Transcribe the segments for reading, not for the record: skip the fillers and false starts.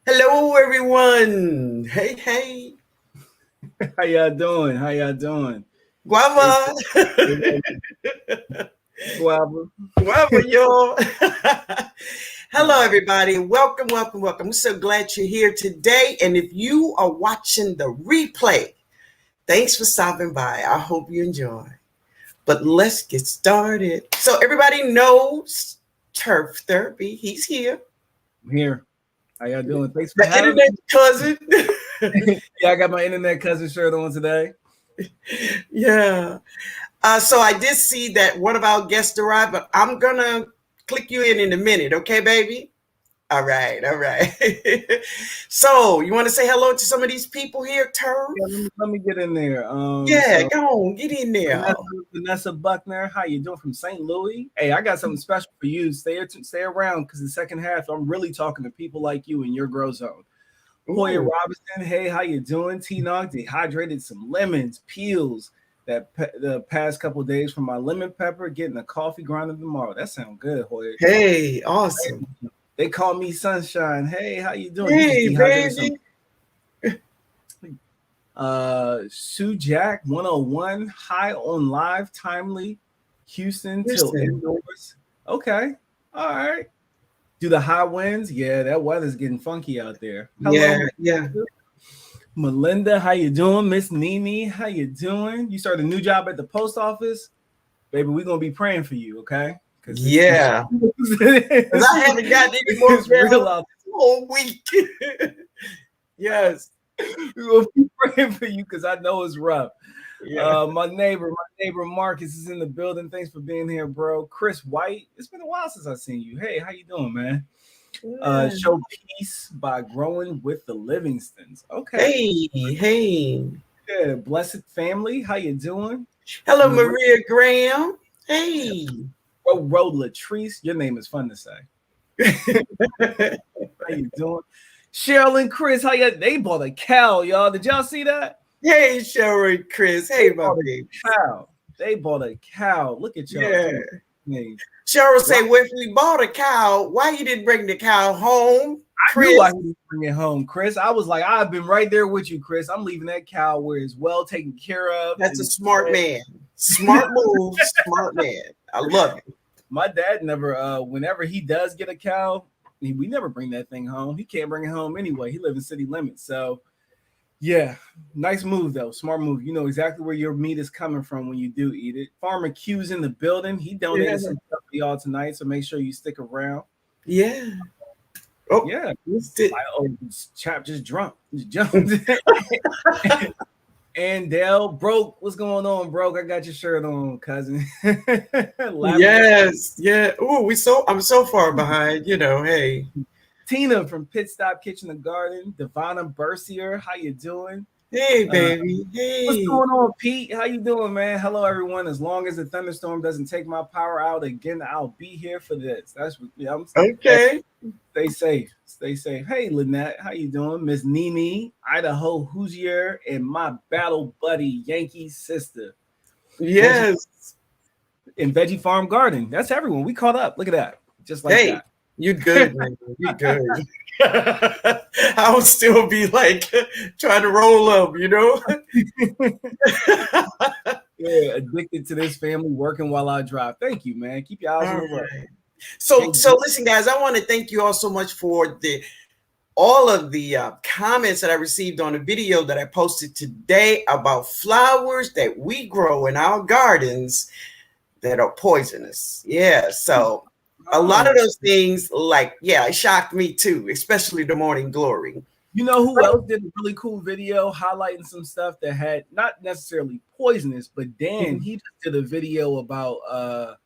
Hello, everyone. Hey, hey. How y'all doing? How y'all doing? Guava. Guava. Guava, y'all. Hello, everybody. Welcome, welcome, welcome. I'm so glad you're here today. And if you are watching the replay, thanks for stopping by. I hope you enjoy. But let's get started. So everybody knows Turf Therapy. He's here. I'm here. How y'all doing? Thanks for The having internet cousin. me. Yeah, I got my internet cousin shirt on today. Yeah. So I did see that one of our guests arrived, but I'm going to click you in a minute. Okay, baby? All right. All right. So you want to say hello to some of these people here, Turf? Yeah, let me get in there. Yeah, go on. Get in there. Vanessa Buckner, how you doing from St. Louis? Hey, I got something special for you. Stay around because the second half, I'm really talking to people like you in your grow zone. Hoya Robinson, hey, how you doing? T-Nog dehydrated some lemons, peels the past couple of days from my lemon pepper, getting a coffee grinder tomorrow. That sounds good, Hoya. Hey, awesome. They call me Sunshine. Hey, how you doing? Hey, You just baby. Sue Jack 101, high on live, timely, Houston till indoors. Okay, all right. Do the high winds? Yeah, that weather's getting funky out there. Hello, yeah. Melinda, how you doing? Miss Nini, how you doing? You started a new job at the post office, baby. We're gonna be praying for you, okay? Yeah, because I haven't gotten any more real out this whole week. Yes, we're gonna be praying for you because I know it's rough. Yeah. My neighbor Marcus is in the building. Thanks for being here, bro. Chris White, it's been a while since I've seen you. Hey, how you doing, man? Show peace by growing with the Livingstons. Okay. Hey. Yeah, blessed family. How you doing? Hello, Maria Graham. Hey. Ro Latrice. Your name is fun to say. How you doing? Cheryl and Chris, how you? They bought a cow, y'all. Did y'all see that? Hey, Cheryl and Chris. Hey, my baby. Cow. They bought a cow. Look at y'all. Yeah. Cheryl say, well, if we bought a cow, why you didn't bring the cow home, Chris? I knew I didn't bring it home, Chris. I was like, I've been right there with you, Chris. I'm leaving that cow where it's well taken care of. That's a smart man. Smart move. Smart man. I love it. My dad never, whenever he does get a cow, we never bring that thing home. He can't bring it home anyway. He lives in city limits. So, yeah, nice move, though. Smart move. You know exactly where your meat is coming from when you do eat it. Farmer Q's in the building. He donated some stuff for y'all tonight, so make sure you stick around. Yeah. Oh, yeah. This chap just jumped. And Dale, broke. What's going on, broke? I got your shirt on, cousin. Yes, yeah. Oh, I'm so far behind. You know, hey. Tina from Pit Stop Kitchen and Garden. Devonna Bercier, how you doing? Hey, baby. Hey. What's going on, Pete? How you doing, man? Hello, everyone. As long as the thunderstorm doesn't take my power out again, I'll be here for this. That's what I'm saying. Okay. Stay safe. Stay safe. Hey, Lynette, how you doing? Miss Nini, Idaho Hoosier, and my battle buddy, Yankee sister. Yes. In Veggie Farm Garden. That's everyone. We caught up. Look at that. Just like that. You good, man. You good. I would still be like trying to roll up, you know? Yeah, addicted to this family, working while I drive. Thank you, man. Keep your eyes on the road. So listen, guys, I want to thank you all so much for all of the comments that I received on the video that I posted today about flowers that we grow in our gardens that are poisonous. Yeah, so a lot of those things, it shocked me too, especially the morning glory. You know who else did a really cool video highlighting some stuff that had not necessarily poisonous, but Dan, he just did a video about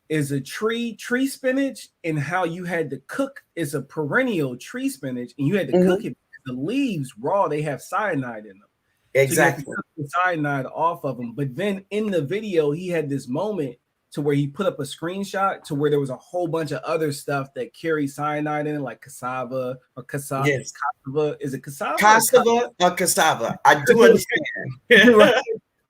is a tree spinach and how you had to cook. It's a perennial tree spinach and you had to cook it. The leaves raw, they have cyanide in them. Exactly. So you have to cook the cyanide off of them. But then in the video, he had this moment to where he put up a screenshot to where there was a whole bunch of other stuff that carry cyanide in it, like cassava or cassava. Yes. Cassava. Is it cassava? Cassava or cassava. I do understand. Right.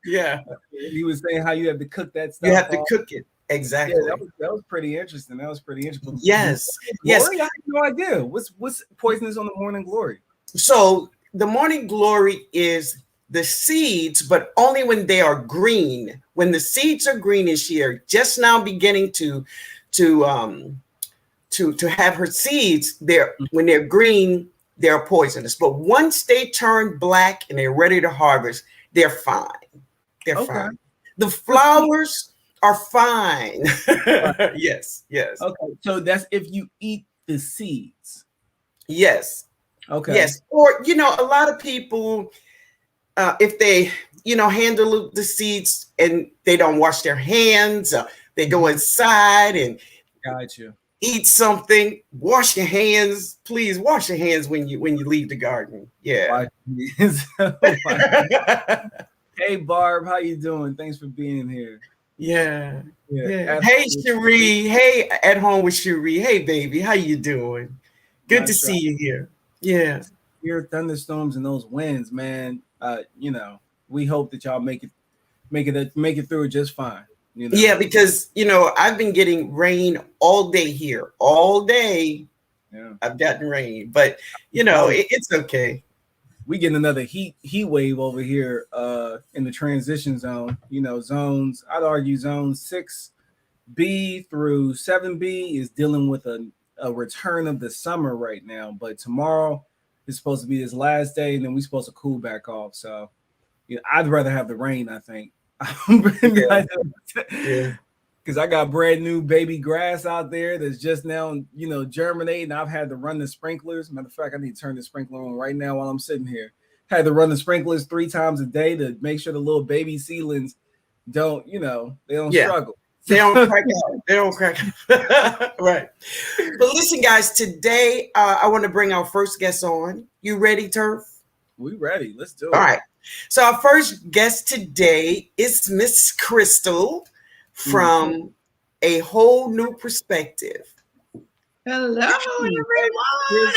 Yeah. He was saying how you have to cook that stuff. You have to cook it. Yeah, Exactly. that was pretty interesting. That was pretty interesting. Yes. Yes. Glory, I have no idea. What's poisonous on the morning glory? So the morning glory is the seeds, but only when they are green. When the seeds are greenish here, just now beginning to have her seeds, when they're green, they're poisonous. But once they turn black and they're ready to harvest, they're fine. They're fine. The flowers are fine. Yes, yes. Okay, so that's if you eat the seeds. Yes. Okay. Yes. Or, a lot of people, if they, handle the seeds and they don't wash their hands, they go inside and got you. Eat something. Wash your hands, please. Wash your hands when you leave the garden. Yeah. Hey Barb, how you doing? Thanks for being here. Yeah. Hey Cherie. Hey, at home with Cherie. Hey baby, how you doing? Good to see you here. Yeah. Your thunderstorms and those winds, man. We hope that y'all make it through it just fine. Yeah, because I've been getting rain all day here. All day. Yeah. I've gotten rain, but it's okay. We getting another heat wave over here in the transition zone. Zones, I'd argue zone 6B through 7B is dealing with a return of the summer right now. But tomorrow is supposed to be this last day, and then we're supposed to cool back off. So I'd rather have the rain, I think. Because I got brand new baby grass out there that's just now, germinating. I've had to run the sprinklers. Matter of fact, I need to turn the sprinkler on right now while I'm sitting here. Had to run the sprinklers 3 times a day to make sure the little baby seedlings don't, they don't struggle. They don't crack out. They don't crack out. Right. But listen, guys, today I want to bring our first guest on. You ready, Turf? We ready. Let's do it. All right. So our first guest today is Miss Crystal from A Whole New Perspective. Hello, everyone.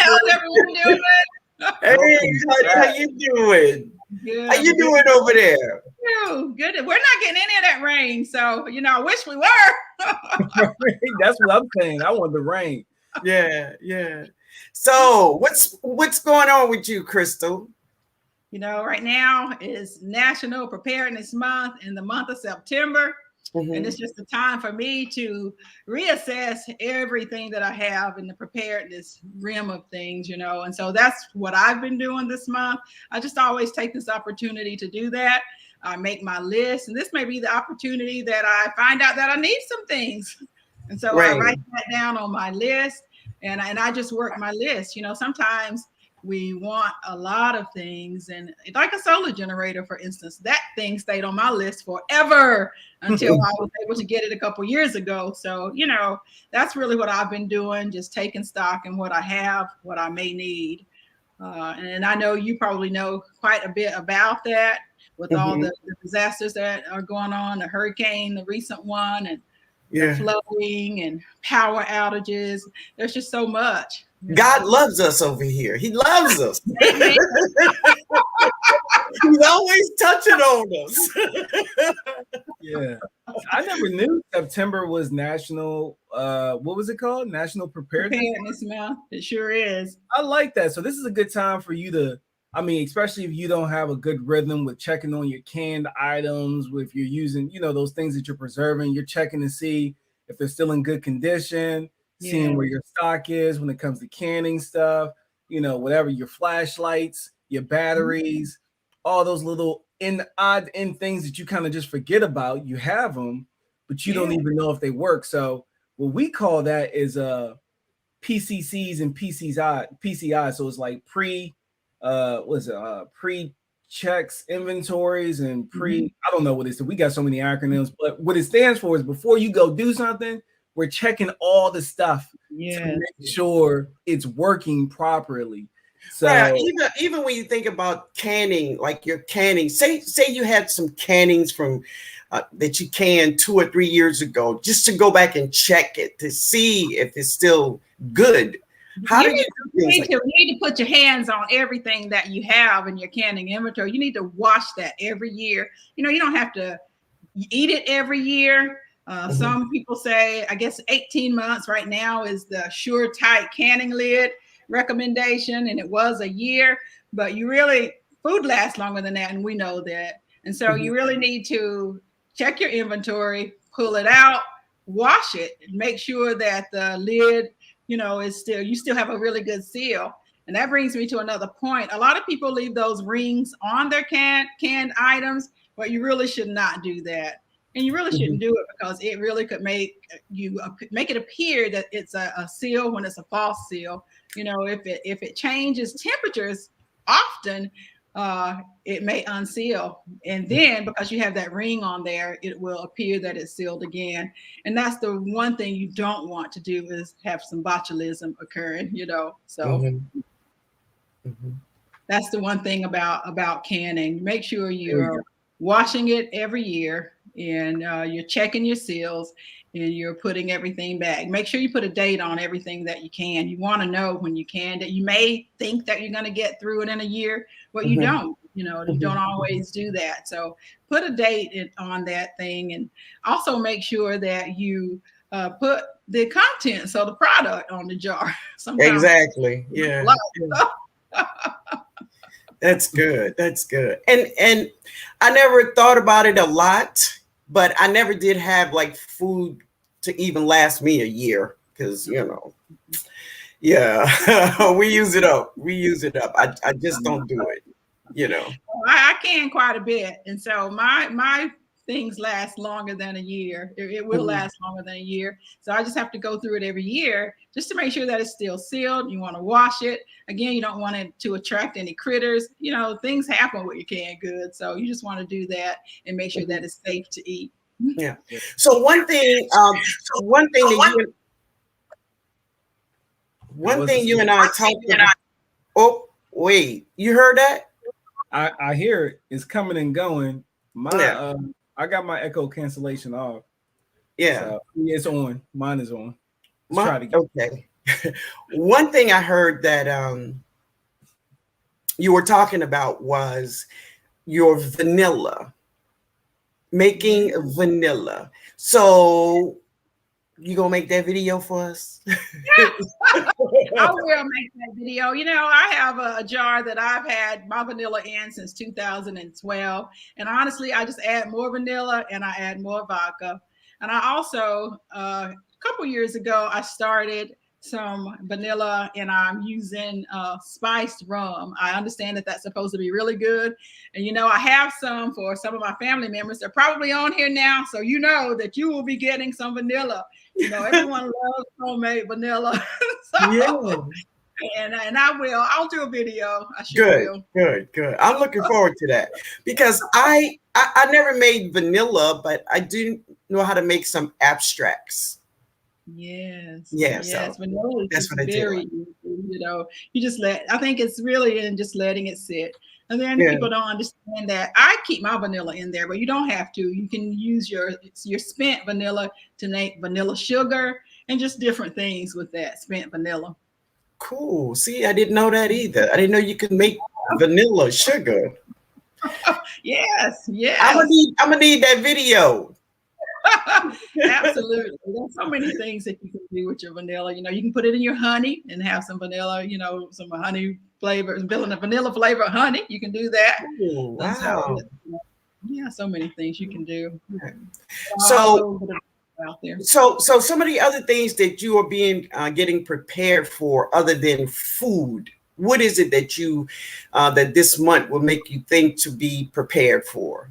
How's everyone doing? Hey, how you doing? Good. How you doing over there? Good. We're not getting any of that rain, so I wish we were. That's what I'm saying. I want the rain. Yeah. So what's going on with you, Crystal? Right now is National Preparedness Month in the month of September. Mm-hmm. And it's just a time for me to reassess everything that I have in the preparedness realm of things, And so that's what I've been doing this month. I just always take this opportunity to do that. I make my list, and this may be the opportunity that I find out that I need some things. And so I write that down on my list, and I just work my list. Sometimes we want a lot of things, and like a solar generator, for instance, that thing stayed on my list forever until I was able to get it a couple years ago. So, that's really what I've been doing, just taking stock in what I have, what I may need. And I know you probably know quite a bit about that with all the disasters that are going on, the hurricane, the recent one, and the flooding and power outages. There's just so much. God loves us over here. He loves us. He's always touching on us. Yeah. I never knew September was national. What was it called? National Preparedness Month. It sure is. I like that. So this is a good time for you to, especially if you don't have a good rhythm with checking on your canned items, if you're using, those things that you're preserving, you're checking to see if they're still in good condition. Seeing where your stock is when it comes to canning stuff, whatever, your flashlights, your batteries, all those little odd things that you kind of just forget about. You have them, but you don't even know if they work. So what we call that is PCCs and PCI. So it's like pre-checks, inventories, and I don't know what it is. So we got so many acronyms, but what it stands for is before you go do something, we're checking all the stuff to make sure it's working properly. So even when you think about canning, like your canning, say you had some cannings from that you canned 2 or 3 years ago, just to go back and check it to see if it's still good. You need to put your hands on everything that you have in your canning inventory. You need to wash that every year. You don't have to eat it every year. Some people say, I guess 18 months right now is the sure tight canning lid recommendation, and it was a year, but food lasts longer than that, and we know that. And so you really need to check your inventory, pull it out, wash it, and make sure that the lid, you still have a really good seal. And that brings me to another point. A lot of people leave those rings on their canned items, but you really should not do that. And you really shouldn't do it because it really could make it appear that it's a seal when it's a false seal. If it changes temperatures often, it may unseal. And then because you have that ring on there, it will appear that it's sealed again. And that's the one thing you don't want to do, is have some botulism occurring, So that's the one thing about canning. Make sure you're washing it every year, and you're checking your seals, and you're putting everything back. Make sure you put a date on everything that you can. You want to know when you can. That you may think that you're going to get through it in a year, but you don't. You don't always do that. So put a date on that thing, and also make sure that you put the contents of the product on the jar. Sometimes exactly. Yeah. That's good. That's good. And I never thought about it a lot, but I never did have like food to even last me a year, because we use it up. I just don't do it. I can quite a bit, and so my things last longer than a year. It will last longer than a year. So I just have to go through it every year just to make sure that it's still sealed. You want to wash it. Again, you don't want it to attract any critters. Things happen with your canned goods. So you just want to do that and make sure that it's safe to eat. Yeah. So one thing you and I talked about. Oh, wait, you heard that? I hear it. It's coming and going. I got my echo cancellation off. Yeah. So it's on. Mine is on. Okay. One thing I heard that you were talking about was your vanilla. Making vanilla. So you gonna make that video for us? I will make that video. I have a jar that I've had my vanilla in since 2012. And honestly, I just add more vanilla and I add more vodka. And I also, a couple years ago, I started some vanilla, and I'm using spiced rum. I understand that that's supposed to be really good. And, I have some for some of my family members. They're probably on here now. So that you will be getting some vanilla. Everyone loves homemade vanilla. And I'll do a video. I sure will. Good. I'm looking forward to that, because I never made vanilla, but I do know how to make some abstracts. Yes. So vanilla is very easy. You just I think it's really in just letting it sit. And then people don't understand that. I keep my vanilla in there, but you don't have to. You can use your spent vanilla to make vanilla sugar and just different things with that spent vanilla. Cool. See, I didn't know that either. I didn't know you could make vanilla sugar. Yes. I'm gonna need that video. Absolutely. There's so many things that you can do with your vanilla. You can put it in your honey and have some vanilla, some honey flavor, vanilla flavor honey. You can do that. Ooh, wow. So many things you can do. So some of the other things that you are getting prepared for, other than food, what is it that you that this month will make you think to be prepared for?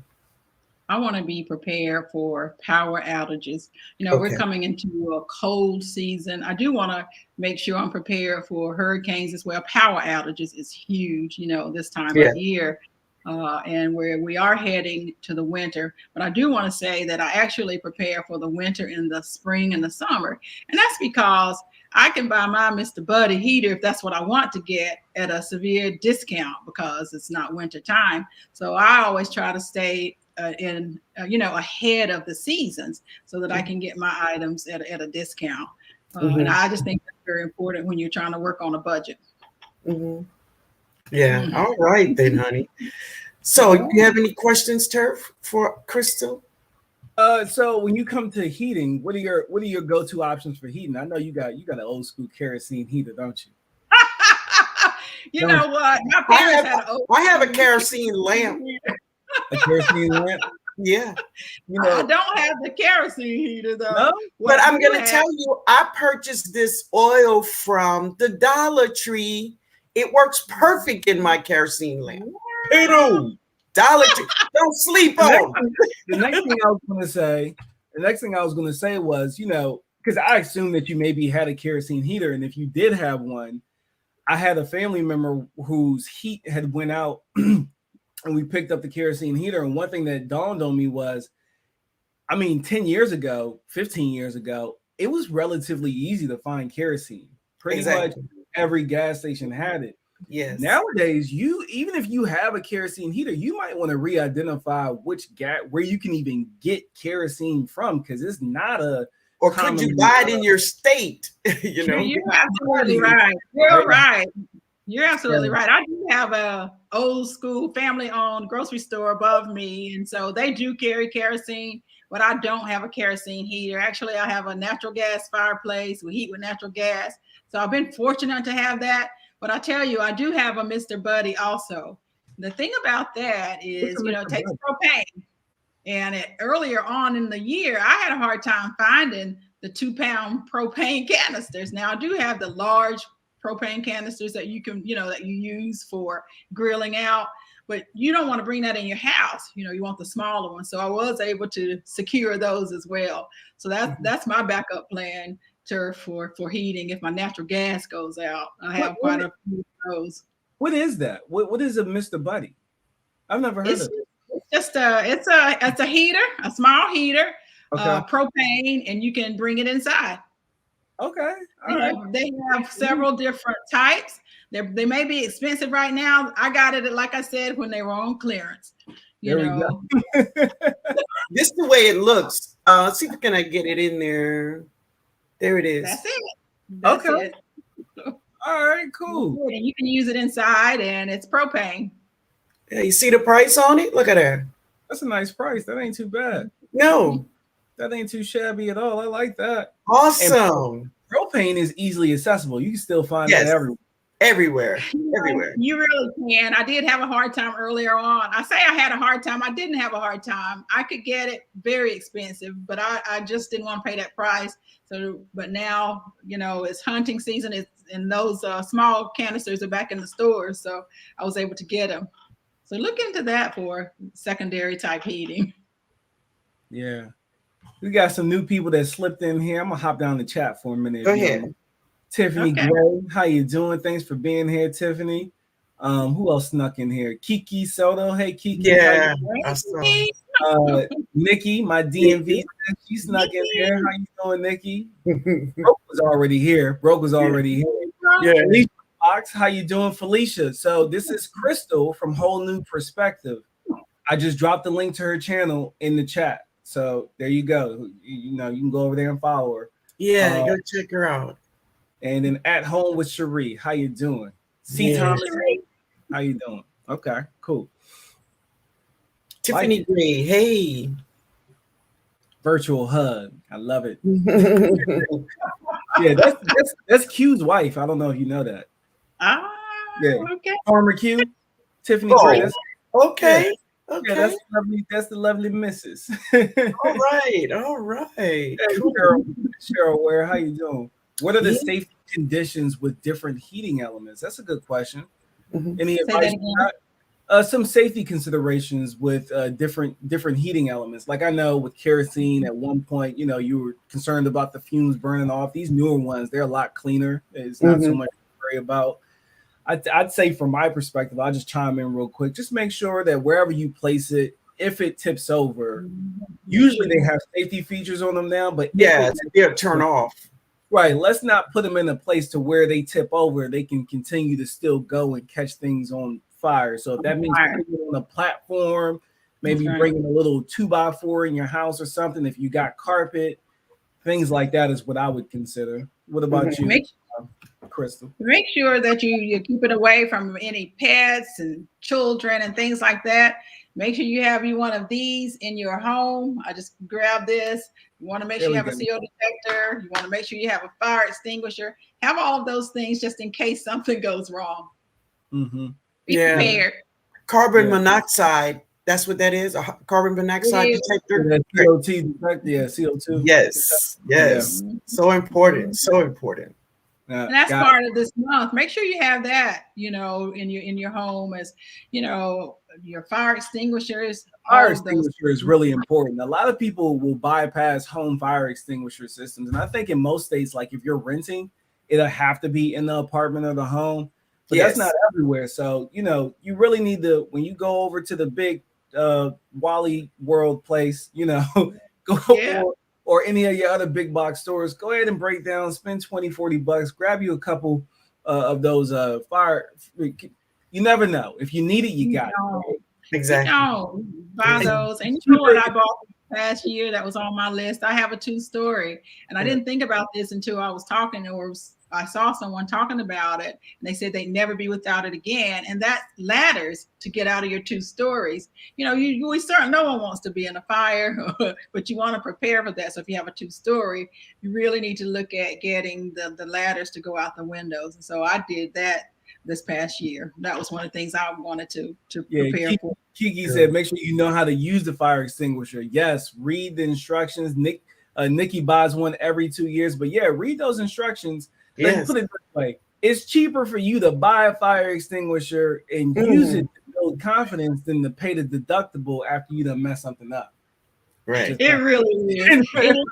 I want to be prepared for power outages. We're coming into a cold season. I do want to make sure I'm prepared for hurricanes as well. Power outages is huge, this time of year. And we are heading to the winter. But I do want to say that I actually prepare for the winter in the spring and the summer. And that's because I can buy my Mr. Buddy heater, if that's what I want to get, at a severe discount, because it's not winter time. So I always try to stay ahead of the seasons, so that I can get my items at a discount. And I just think that's very important when you're trying to work on a budget. Yeah. All right then, honey. So you have any questions, Turf, for Crystal? So when you come to heating, what are your go-to options for heating? I know you got an old school kerosene heater, don't you? You know what? My I parents have had an old I have a kerosene lamp. A kerosene lamp? Yeah. You I know, don't have the kerosene heater though. no? What But I I'm do gonna have, tell you, I purchased this oil from the Dollar Tree. It works perfect in my kerosene lamp. Pero. Dollar Tree. Don't sleep on. The next thing I was going to say was, because I assumed that you maybe had a kerosene heater, and if you did have one, I had a family member whose heat had went out, and we picked up the kerosene heater. And one thing that dawned on me was, 10 years ago, 15 years ago, it was relatively easy to find kerosene. Pretty much every gas station had it. Yes. Nowadays, even if you have a kerosene heater, you might want to re-identify where you can even get kerosene from, because it's not a. Or could you buy it in your state? You're absolutely right. You're right. You're absolutely right. I do have a old school family-owned grocery store above me, and so they do carry kerosene, but I don't have a kerosene heater. Actually, I have a natural gas fireplace. We heat with natural gas, so I've been fortunate to have that. But I tell you, I do have a Mr. Buddy also. The thing about that is, it takes propane. And earlier on in the year, I had a hard time finding the 2-pound propane canisters. Now I do have the large propane canisters that you can, that you use for grilling out, but you don't want to bring that in your house. You want the smaller one. So I was able to secure those as well. So that's my backup plan for heating if my natural gas goes out. I have quite a few of those. What is that? What is a Mr. Buddy? I've never heard of it. It's a heater, a small heater, propane, and you can bring it inside. Okay. They have several different types. They may be expensive right now. I got it, like I said, when they were on clearance. There we go. This is the way it looks. Let's see if I can get it in there. There it is. That's it. That's okay. It. All right, cool. And you can use it inside, and it's propane. Yeah, you see the price on it? Look at that. That's a nice price. That ain't too bad. No. That ain't too shabby at all. I like that. Awesome. And propane is easily accessible. You can still find it everywhere. Everywhere. You really can. I did have a hard time earlier on. I say I had a hard time. I didn't have a hard time. I could get it very expensive, but I just didn't want to pay that price. So, but now, it's hunting season. And those small canisters are back in the stores. So I was able to get them. So look into that for secondary type heating. Yeah. We got some new people that slipped in here. I'm going to hop down the chat for a minute. Go ahead. Tiffany Gray, how you doing? Thanks for being here, Tiffany. Who else snuck in here? Kiki Soto. Hey, Kiki. Yeah. Nikki, my DMV. She snuck in here. How you doing, Nikki? Broke was already here. Yeah. Felicia Fox, how you doing, Felicia? So this is Crystal from Whole New Perspective. I just dropped the link to her channel in the chat. So there you go. You can go over there and follow her. Yeah, go check her out. And then At Home with Cherie. How you doing? Thomas. How you doing? Okay, cool. Tiffany Gray. Hey. Virtual hug. I love it. Yeah, that's Q's wife. I don't know if you know that. Okay. Farmer Q. Tiffany Gray. Okay. Yeah, that's the lovely missus. All right. Hey, Cheryl Ware, how you doing? What are the safety conditions with different heating elements? That's a good question. Any advice? Some safety considerations with different heating elements. Like I know with kerosene, at one point, you were concerned about the fumes burning off. These newer ones, they're a lot cleaner. It's not so much to worry about. I'd say from my perspective, I'll just chime in real quick. Just make sure that wherever you place it, if it tips over, usually they have safety features on them now, but they'll turn off. Right. Let's not put them in a place to where they tip over. They can continue to still go and catch things on fire. So if that means putting it on a platform, maybe bringing a little 2x4 in your house or something, if you got carpet, things like that is what I would consider. What about you, Crystal? Make sure that you keep it away from any pets and children and things like that. Make sure you have one of these in your home. I just grabbed this. You want to make sure you have a CO detector. You want to make sure you have a fire extinguisher. Have all of those things just in case something goes wrong. Mm-hmm. Be prepared. Carbon monoxide. That's what that is. A carbon monoxide detector. CO2. Yes. So important. So important. And that's part of this month. Make sure you have that, in your home, as your fire extinguishers. Fire extinguisher is really important. A lot of people will bypass home fire extinguisher systems, and I think in most states, like if you're renting, it'll have to be in the apartment or the home. But that's not everywhere. So you really need to, when you go over to the big Wally World place, go or any of your other big box stores, go ahead and break down, spend $20-$40, grab you a couple of those fire. You never know. If you need it, you got it. Right? Exactly. Buy those. And you know what I bought past year that was on my list? I have a 2-story, and I didn't think about this until I was talking, or I saw someone talking about it, and they said they'd never be without it again. And that's ladders to get out of your 2 stories. We certainly, no one wants to be in a fire, but you want to prepare for that. So if you have a 2-story, you really need to look at getting the ladders to go out the windows. And so I did that this past year. That was one of the things I wanted to prepare for. Kiki said, make sure you know how to use the fire extinguisher. Yes, read the instructions. Nikki buys one every 2 years, but read those instructions. Let's put it this way. It's cheaper for you to buy a fire extinguisher and use it to build confidence than to pay the deductible after you done mess something up. Right. It really is. It is.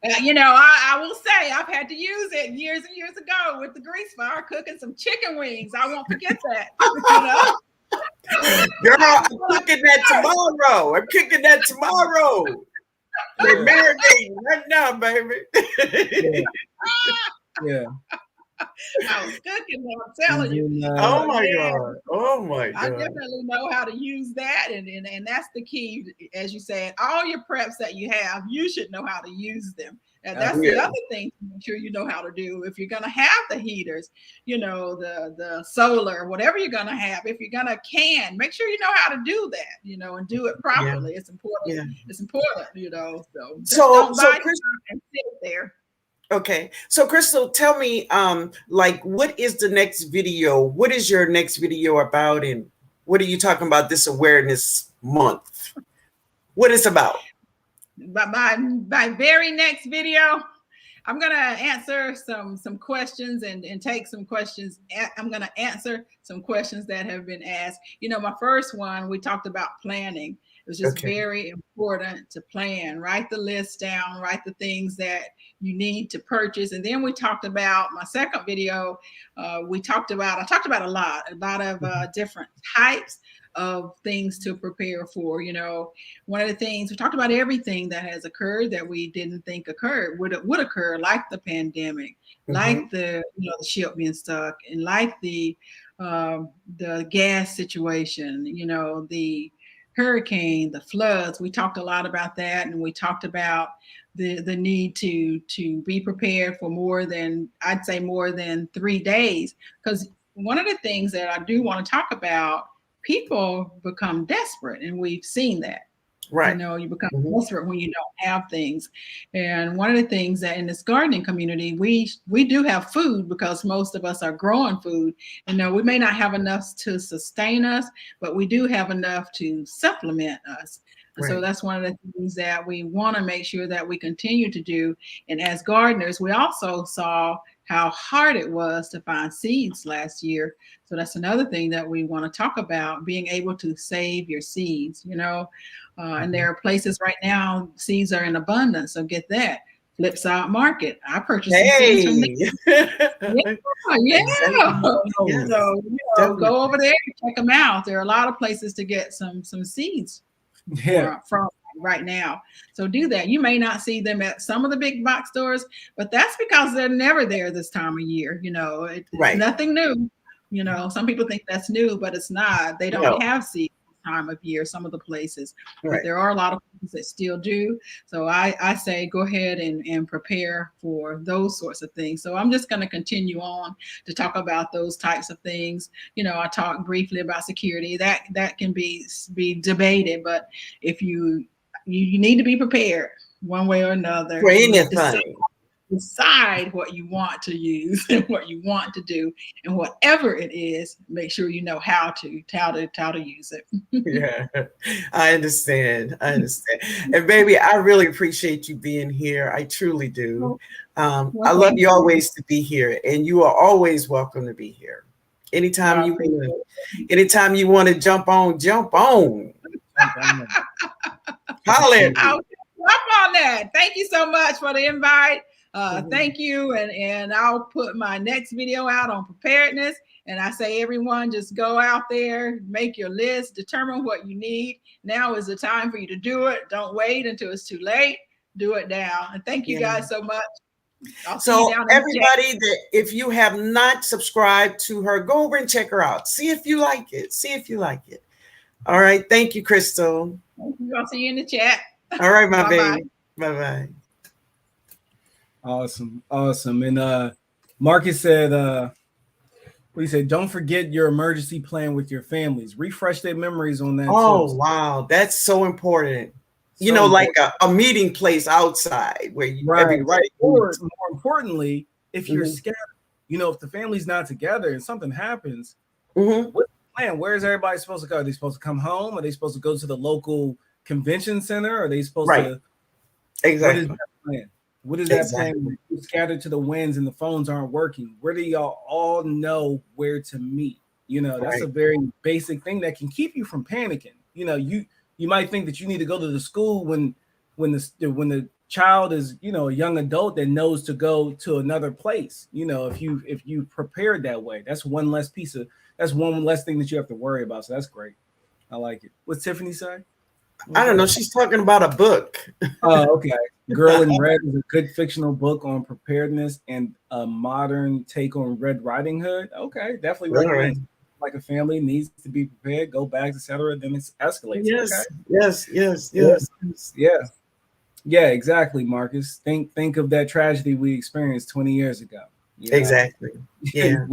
I will say I've had to use it years and years ago with the grease fire, cooking some chicken wings. I won't forget that. Girl, I'm cooking that tomorrow. They're marinating right now, baby. I was cooking them, I'm telling you. Oh my God. I definitely know how to use that, and that's the key. As you said, all your preps that you have, you should know how to use them. And that's the other thing to make sure you know how to do. If you're gonna have the heaters, the solar, whatever you're gonna have, if you're gonna make sure you know how to do that, and do it properly. It's important. Yeah. It's important, So Chris, and sit there. Okay. So Crystal, tell me, what is the next video? What is your next video about? And what are you talking about this awareness month? What it's about? My very next video, I'm going to answer some questions and take some questions. I'm going to answer some questions that have been asked. My first one, we talked about planning. It was just very important to plan, write the list down, write the things that you need to purchase. And then we talked about my second video. I talked about a lot of different types of things to prepare for. One of the things we talked about, everything that has occurred that we didn't think would occur, like the pandemic, like the ship being stuck, and like the gas situation, the hurricane, the floods. We talked a lot about that, and we talked about the need to be prepared for more than 3 days. Because one of the things that I do want to talk about, people become desperate, and we've seen that. Right. You become desperate when you don't have things. And one of the things that in this gardening community, we do have food, because most of us are growing food. We may not have enough to sustain us, but we do have enough to supplement us. Right. So that's one of the things that we want to make sure that we continue to do. And as gardeners, we also saw how hard it was to find seeds last year. So that's another thing that we want to talk about, being able to save your seeds, and there are places right now, seeds are in abundance. So get that. Flipside Market. I purchased some seeds from them. So go over there and check them out. There are a lot of places to get some seeds from right now. So do that. You may not see them at some of the big box stores, but that's because they're never there this time of year. It's nothing new. Some people think that's new, but it's not. They don't have seeds. time of year, some of the places, Right. but there are a lot of places that still do. So I say go ahead and prepare for those sorts of things. So I'm just going to continue on to talk about those types of things. I talked briefly about security. That can be debated, but if you need to be prepared one way or another. For anything. Decide what you want to use and what you want to do, and whatever it is, make sure you know how to use it. Yeah, I understand. And baby, I really appreciate you being here. I truly do. I love you always to be here, and you are always welcome to be here. Anytime you want to jump on. Holler. I'll jump on that. Thank you so much for the invite. Thank you. And I'll put my next video out on preparedness. And I say, everyone, just go out there, make your list, determine what you need. Now is the time for you to do it. Don't wait until it's too late. Do it now. And thank you guys so much. So everybody, that if you have not subscribed to her, go over and check her out. See if you like it. All right. Thank you, Crystal. Thank you. I'll see you in the chat. All right, my baby. Bye-bye. Awesome. And Marcus said, what he said, don't forget your emergency plan with your families. Refresh their memories on that. Oh, too. Wow. That's so important. Like a meeting place outside where you right. Or more importantly, if you're scattered, if the family's not together and something happens, what's the plan? Where is everybody supposed to go? Are they supposed to come home? Are they supposed to go to the local convention center? Are they supposed to? Exactly. What is that plan? What is that plan? When you're scattered to the winds and the phones aren't working. Where do y'all all know where to meet? That's a very basic thing that can keep you from panicking. You might think that you need to go to the school when the child is, a young adult that knows to go to another place. If you prepared that way, that's one less thing that you have to worry about. So that's great. I like it. What's Tiffany say? I don't know. She's talking about a book. Oh, okay. Girl in Red is a good fictional book on preparedness and a modern take on Red Riding Hood. Okay, definitely recommend. Like a family needs to be prepared, go back, etc. Then it escalates. Yes. Yeah, exactly, Marcus. Think of that tragedy we experienced 20 years ago. Exactly. Yeah.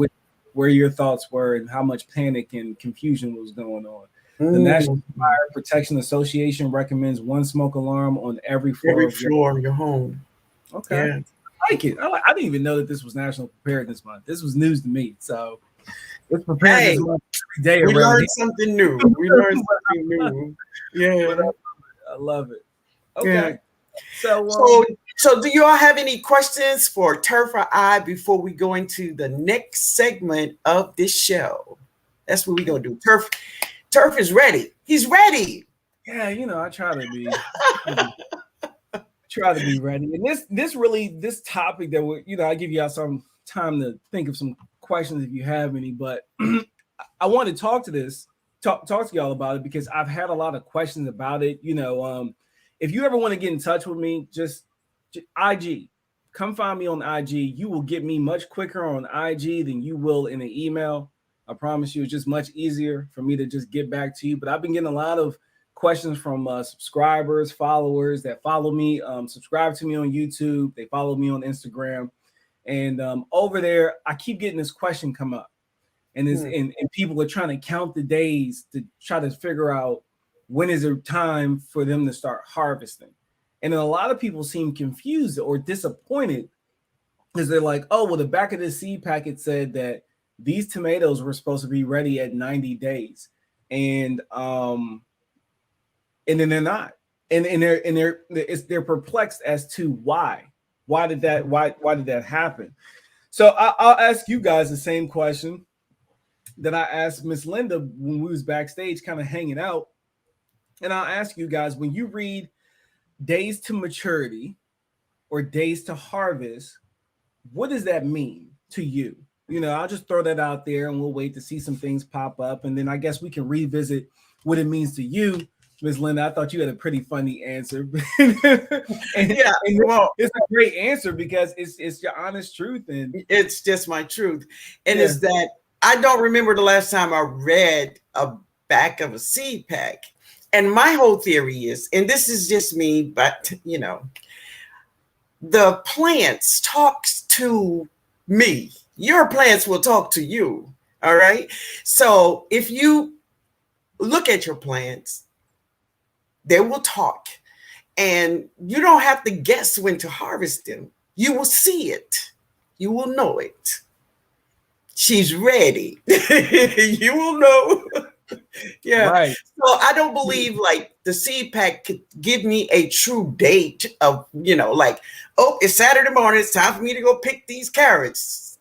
Where your thoughts were and how much panic and confusion was going on. The National Fire Protection Association recommends one smoke alarm on every floor of your home. Okay. Yeah. I like it. I didn't even know that this was National Preparedness Month. This was news to me. So it's Preparedness Month every day. We learned something new. Yeah. I love it. Okay. Yeah. So do you all have any questions for Turf or I before we go into the next segment of this show? That's what we're going to do. Turf is ready. He's ready. Yeah, I try to be ready. And this topic that we're, I give y'all some time to think of some questions if you have any, but I want to talk to y'all about it because I've had a lot of questions about it. If you ever want to get in touch with me, just IG. Come find me on IG. You will get me much quicker on IG than you will in an email. I promise you, it's just much easier for me to just get back to you. But I've been getting a lot of questions from subscribers, followers that follow me, subscribe to me on YouTube. They follow me on Instagram. And over there, I keep getting this question come up. And people are trying to count the days to try to figure out when is it time for them to start harvesting. And then a lot of people seem confused or disappointed because they're like, oh, well, the back of the seed packet said that these tomatoes were supposed to be ready at 90 days. And then they're not. And they're perplexed as to why. Why did that happen? So I'll ask you guys the same question that I asked Miss Linda when we was backstage kind of hanging out. And I'll ask you guys, when you read days to maturity or days to harvest, what does that mean to you? I'll just throw that out there and we'll wait to see some things pop up. And then I guess we can revisit what it means to you, Ms. Linda. I thought you had a pretty funny answer. Well, it's a great answer because it's your honest truth. And it's just my truth. And it's that I don't remember the last time I read back of a seed pack. And my whole theory is, and this is just me, but the plants talks to me. Your plants will talk to you. All right. So if you look at your plants, they will talk, and you don't have to guess when to harvest them. You will see it. You will know it. She's ready. You will know. Yeah. Right. So I don't believe like the seed pack could give me a true date of, like, oh, it's Saturday morning. It's time for me to go pick these carrots.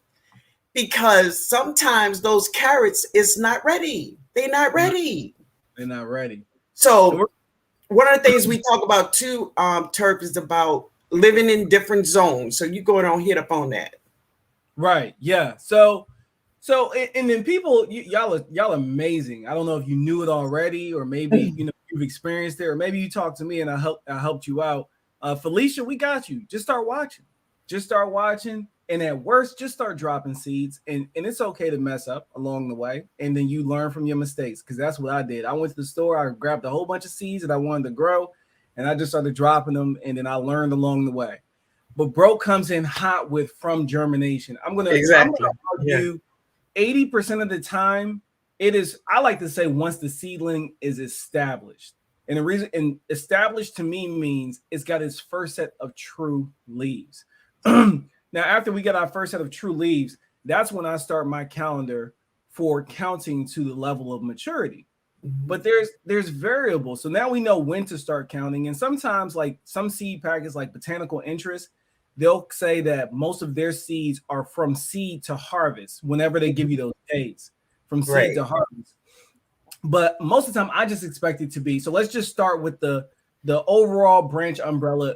Because sometimes those carrots is not ready. They're not ready. They're not ready. So one of the things we talk about too, Turp, is about living in different zones. So you go on hit up on that. Right. Yeah. So and then people, y'all amazing. I don't know if you knew it already, or maybe you've experienced it, or maybe you talked to me and I helped you out. Felicia, we got you. Just start watching. And at worst, just start dropping seeds. And it's okay to mess up along the way. And then you learn from your mistakes, because that's what I did. I went to the store, I grabbed a whole bunch of seeds that I wanted to grow, and I just started dropping them. And then I learned along the way. But bro comes in hot with from germination. I'm gonna argue 80% of the time, it is, I like to say, once the seedling is established. And the reason, and established to me means it's got its first set of true leaves. Now, after we get our first set of true leaves, that's when I start my calendar for counting to the level of maturity. Mm-hmm. But there's variables. So now we know when to start counting. And sometimes, like some seed packets, like Botanical Interest, they'll say that most of their seeds are from seed to harvest whenever they give you those dates from seed to harvest. But most of the time, I just expect it to be. So let's just start with the overall branch umbrella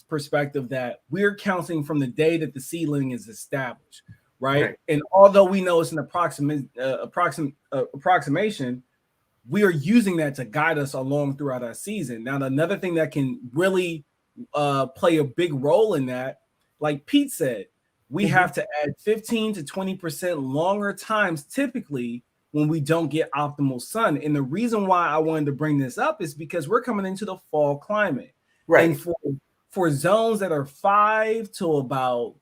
perspective, that we're counting from the day that the seedling is established, right? And although we know it's an approximation, we are using that to guide us along throughout our season. Now, another thing that can really play a big role in that, like Pete said, we have to add 15 to 20% longer times typically when we don't get optimal sun. And the reason why I wanted to bring this up is because we're coming into the fall climate. Right. And for zones that are 5 to about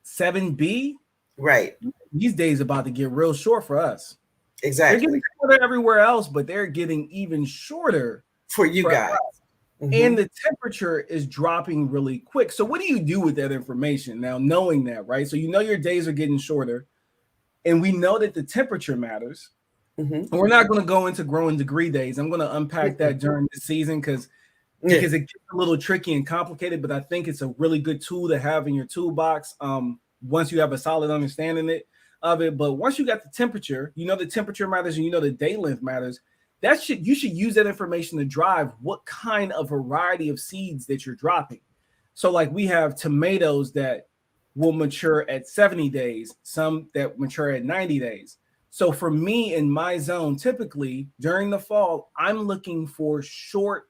7B, right, these days about to get real short for us. Exactly. They're getting shorter everywhere else, but they're getting even shorter for you guys. Mm-hmm. And the temperature is dropping really quick. So what do you do with that information now, knowing that, right? So your days are getting shorter, and we know that the temperature matters. Mm-hmm. And we're not going to go into growing degree days. I'm going to unpack that during the season because it gets a little tricky and complicated, but I think it's a really good tool to have in your toolbox once you have a solid understanding of it. But once you got the temperature, the temperature matters, and the day length matters. You should use that information to drive what kind of variety of seeds that you're dropping. So like we have tomatoes that will mature at 70 days, some that mature at 90 days. So for me in my zone, typically during the fall, I'm looking for short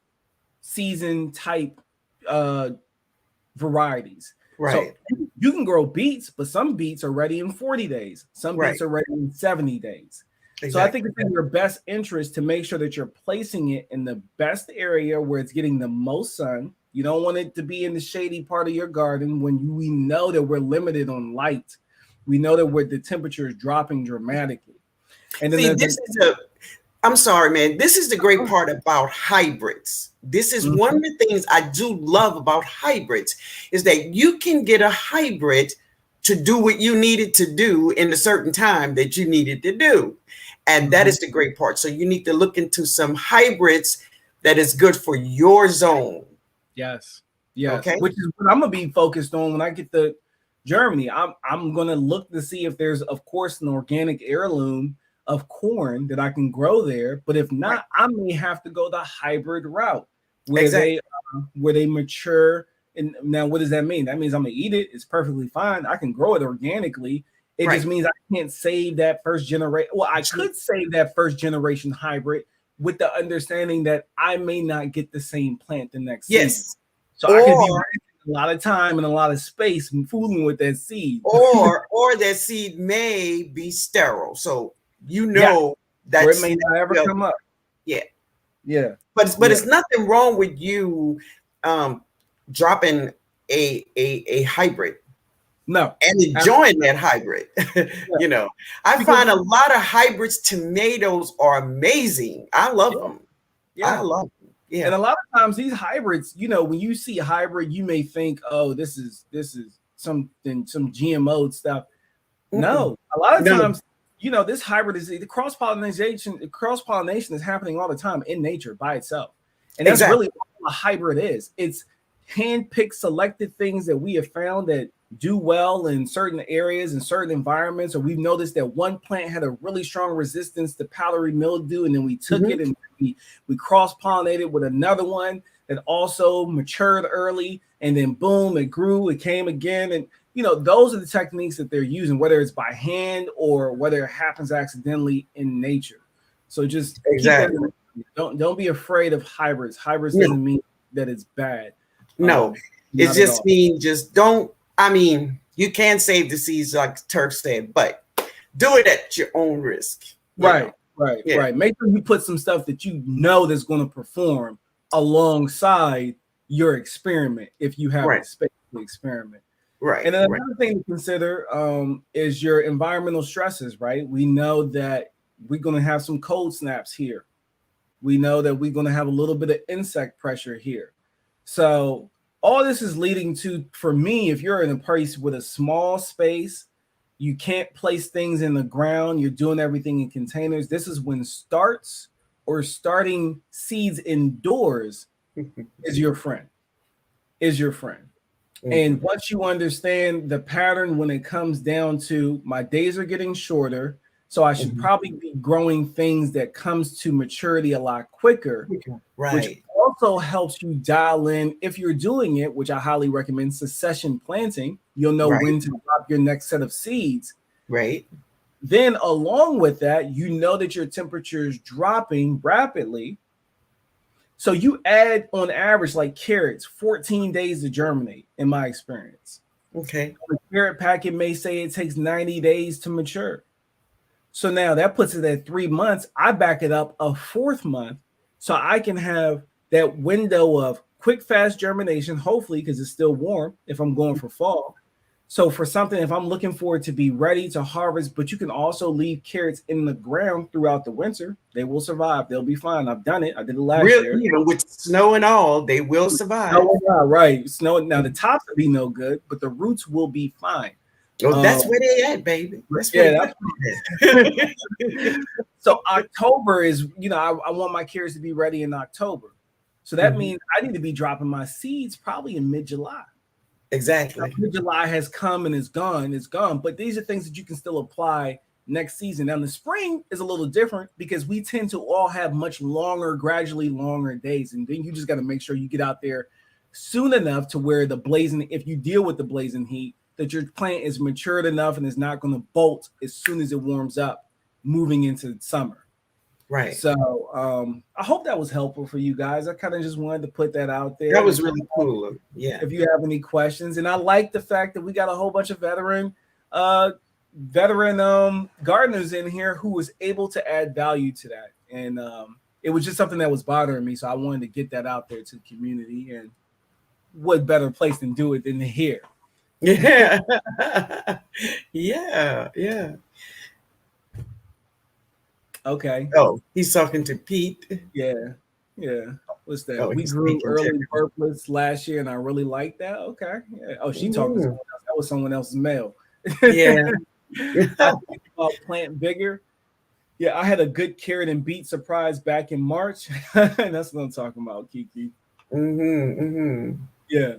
season type varieties. Right. So you can grow beets, but some beets are ready in 40 days. Some beets are ready in 70 days. Exactly. So I think it's in your best interest to make sure that you're placing it in the best area where it's getting the most sun. You don't want it to be in the shady part of your garden when we know that we're limited on light. We know that the temperature is dropping dramatically. And then I'm sorry, man. This is the great part about hybrids. This is one of the things I do love about hybrids, is that you can get a hybrid to do what you needed to do in a certain time that you needed to do. And that is the great part. So you need to look into some hybrids that is good for your zone. Yes. Okay. Which is what I'm gonna be focused on when I get to Germany. I'm gonna look to see if there's, of course, an organic heirloom of corn that I can grow there. But if not, I may have to go the hybrid route where they mature. And now, what does that mean? That means I'm gonna eat it. It's perfectly fine. I can grow it organically. It just means I can't save that first generation. Well, I could save that first generation hybrid with the understanding that I may not get the same plant the next season. So I could be wasting a lot of time and a lot of space and fooling with that seed. Or that seed may be sterile. So Where it may not ever come up. Yeah. Yeah. But it's nothing wrong with you dropping a hybrid. No. And enjoying that hybrid. You know, I find a lot of hybrids tomatoes are amazing. I love them. Yeah. I love them. Yeah. And a lot of times these hybrids, you know, when you see a hybrid, you may think, oh, this is something, some GMO stuff. No, a lot of times, you know, this hybrid is the cross-pollination. Cross-pollination is happening all the time in nature by itself. And that's really what a hybrid is. It's hand-picked, selected things that we have found that do well in certain areas and certain environments. Or we've noticed that one plant had a really strong resistance to powdery mildew, and then we took it and we cross-pollinated with another one that also matured early, and then boom, it grew, it came again. And you know, those are the techniques that they're using, whether it's by hand or whether it happens accidentally in nature. So just don't be afraid of hybrids. Hybrids doesn't mean that it's bad. No, it just means just don't. I mean, you can save the seeds like Turk said, but do it at your own risk. Right. Make sure you put some stuff that you know that's going to perform alongside your experiment if you have a space to experiment. Right. And another thing to consider is your environmental stresses, right? We know that we're going to have some cold snaps here. We know that we're going to have a little bit of insect pressure here. So all this is leading to, for me, if you're in a place with a small space, you can't place things in the ground, you're doing everything in containers. This is when starts or starting seeds indoors is your friend. And once you understand the pattern when it comes down to my days are getting shorter, so I should probably be growing things that comes to maturity a lot quicker, which also helps you dial in, if you're doing it, which I highly recommend, succession planting. You'll know when to drop your next set of seeds. Right. Then along with that, you know that your temperature is dropping rapidly. So you add, on average, like carrots, 14 days to germinate, in my experience. Okay. The carrot packet may say it takes 90 days to mature. So now that puts it at 3 months. I back it up a 4th month so I can have that window of quick, fast germination, hopefully, because it's still warm if I'm going for fall. So for something, if I'm looking for it to be ready to harvest, but you can also leave carrots in the ground throughout the winter. They will survive. They'll be fine. I've done it. I did it last year. Even with snow and all, they will survive. Snow. Now the tops will be no good, but the roots will be fine. Oh, that's where they at, baby. That's So October is, you know, I want my carrots to be ready in October. So that means I need to be dropping my seeds probably in mid-July. Exactly. Mid-July has come and it's gone. But these are things that you can still apply next season. Now, the spring is a little different because we tend to all have much longer, gradually longer days. And then you just got to make sure you get out there soon enough to where if you deal with the blazing heat, that your plant is matured enough and is not going to bolt as soon as it warms up moving into summer. Right. So I hope that was helpful for you guys. I kind of just wanted to put that out there. That was really cool. Yeah. If you have any questions, and I like the fact that we got a whole bunch of veteran gardeners in here who was able to add value to that. And it was just something that was bothering me. So I wanted to get that out there to the community, and what better place than do it than here. Yeah. Yeah. Okay. Oh, he's talking to Pete. Yeah. What's that? We grew early purplets last year, and I really liked that. Okay. Yeah. Oh, she talking to someone else. That was someone else's mail. Yeah. About plant bigger. Yeah, I had a good carrot and beet surprise back in March. And that's what I'm talking about, Kiki. Yeah.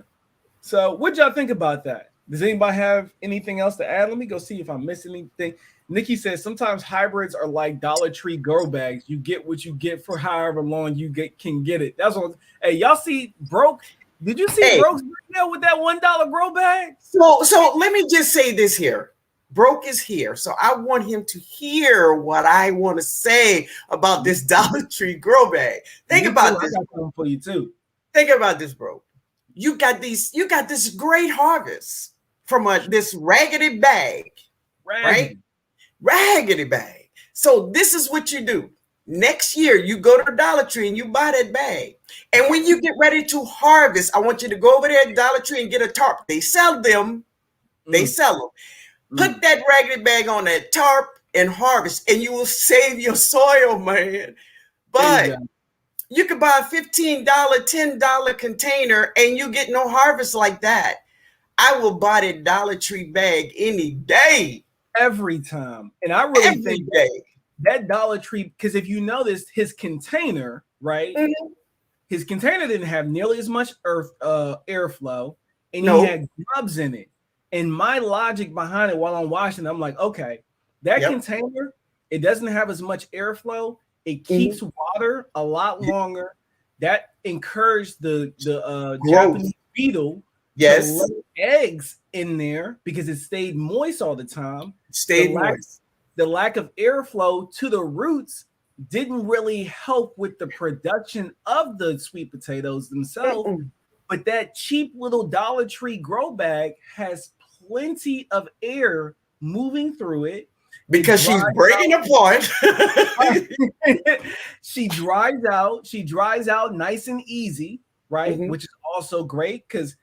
So what y'all think about that? Does anybody have anything else to add? Let me go see if I missed anything. Nikki says sometimes hybrids are like Dollar Tree grow bags. You get what you get for however long you can get it. That's what. Hey, y'all see Broke? Did you see Broke's video with that $1 grow bag? So let me just say this here. Broke is here, so I want him to hear what I want to say about this Dollar Tree grow bag. Think about this. I got something for you too. Think about this, Broke. You got this great harvest from this raggedy bag, right? Raggedy bag. So this is what you do. Next year, you go to Dollar Tree and you buy that bag. And when you get ready to harvest, I want you to go over there at Dollar Tree and get a tarp. They sell them. They sell them. Put that raggedy bag on that tarp and harvest, and you will save your soil, man. But you could buy a $15, $10 container and you get no harvest like that. I will buy that Dollar Tree bag any day. Every time. And I really think that Dollar Tree, because if you notice his container, right? Mm-hmm. His container didn't have nearly as much airflow, and he had grubs in it. And my logic behind it while I'm washing, I'm like, okay, that container, it doesn't have as much airflow. It keeps water a lot longer. That encouraged the Japanese beetle to lay eggs in there because it stayed moist all the time. The lack of airflow to the roots didn't really help with the production of the sweet potatoes themselves. But that cheap little Dollar Tree grow bag has plenty of air moving through it. Because she's breaking apart. She dries out nice and easy, right? Which is also great because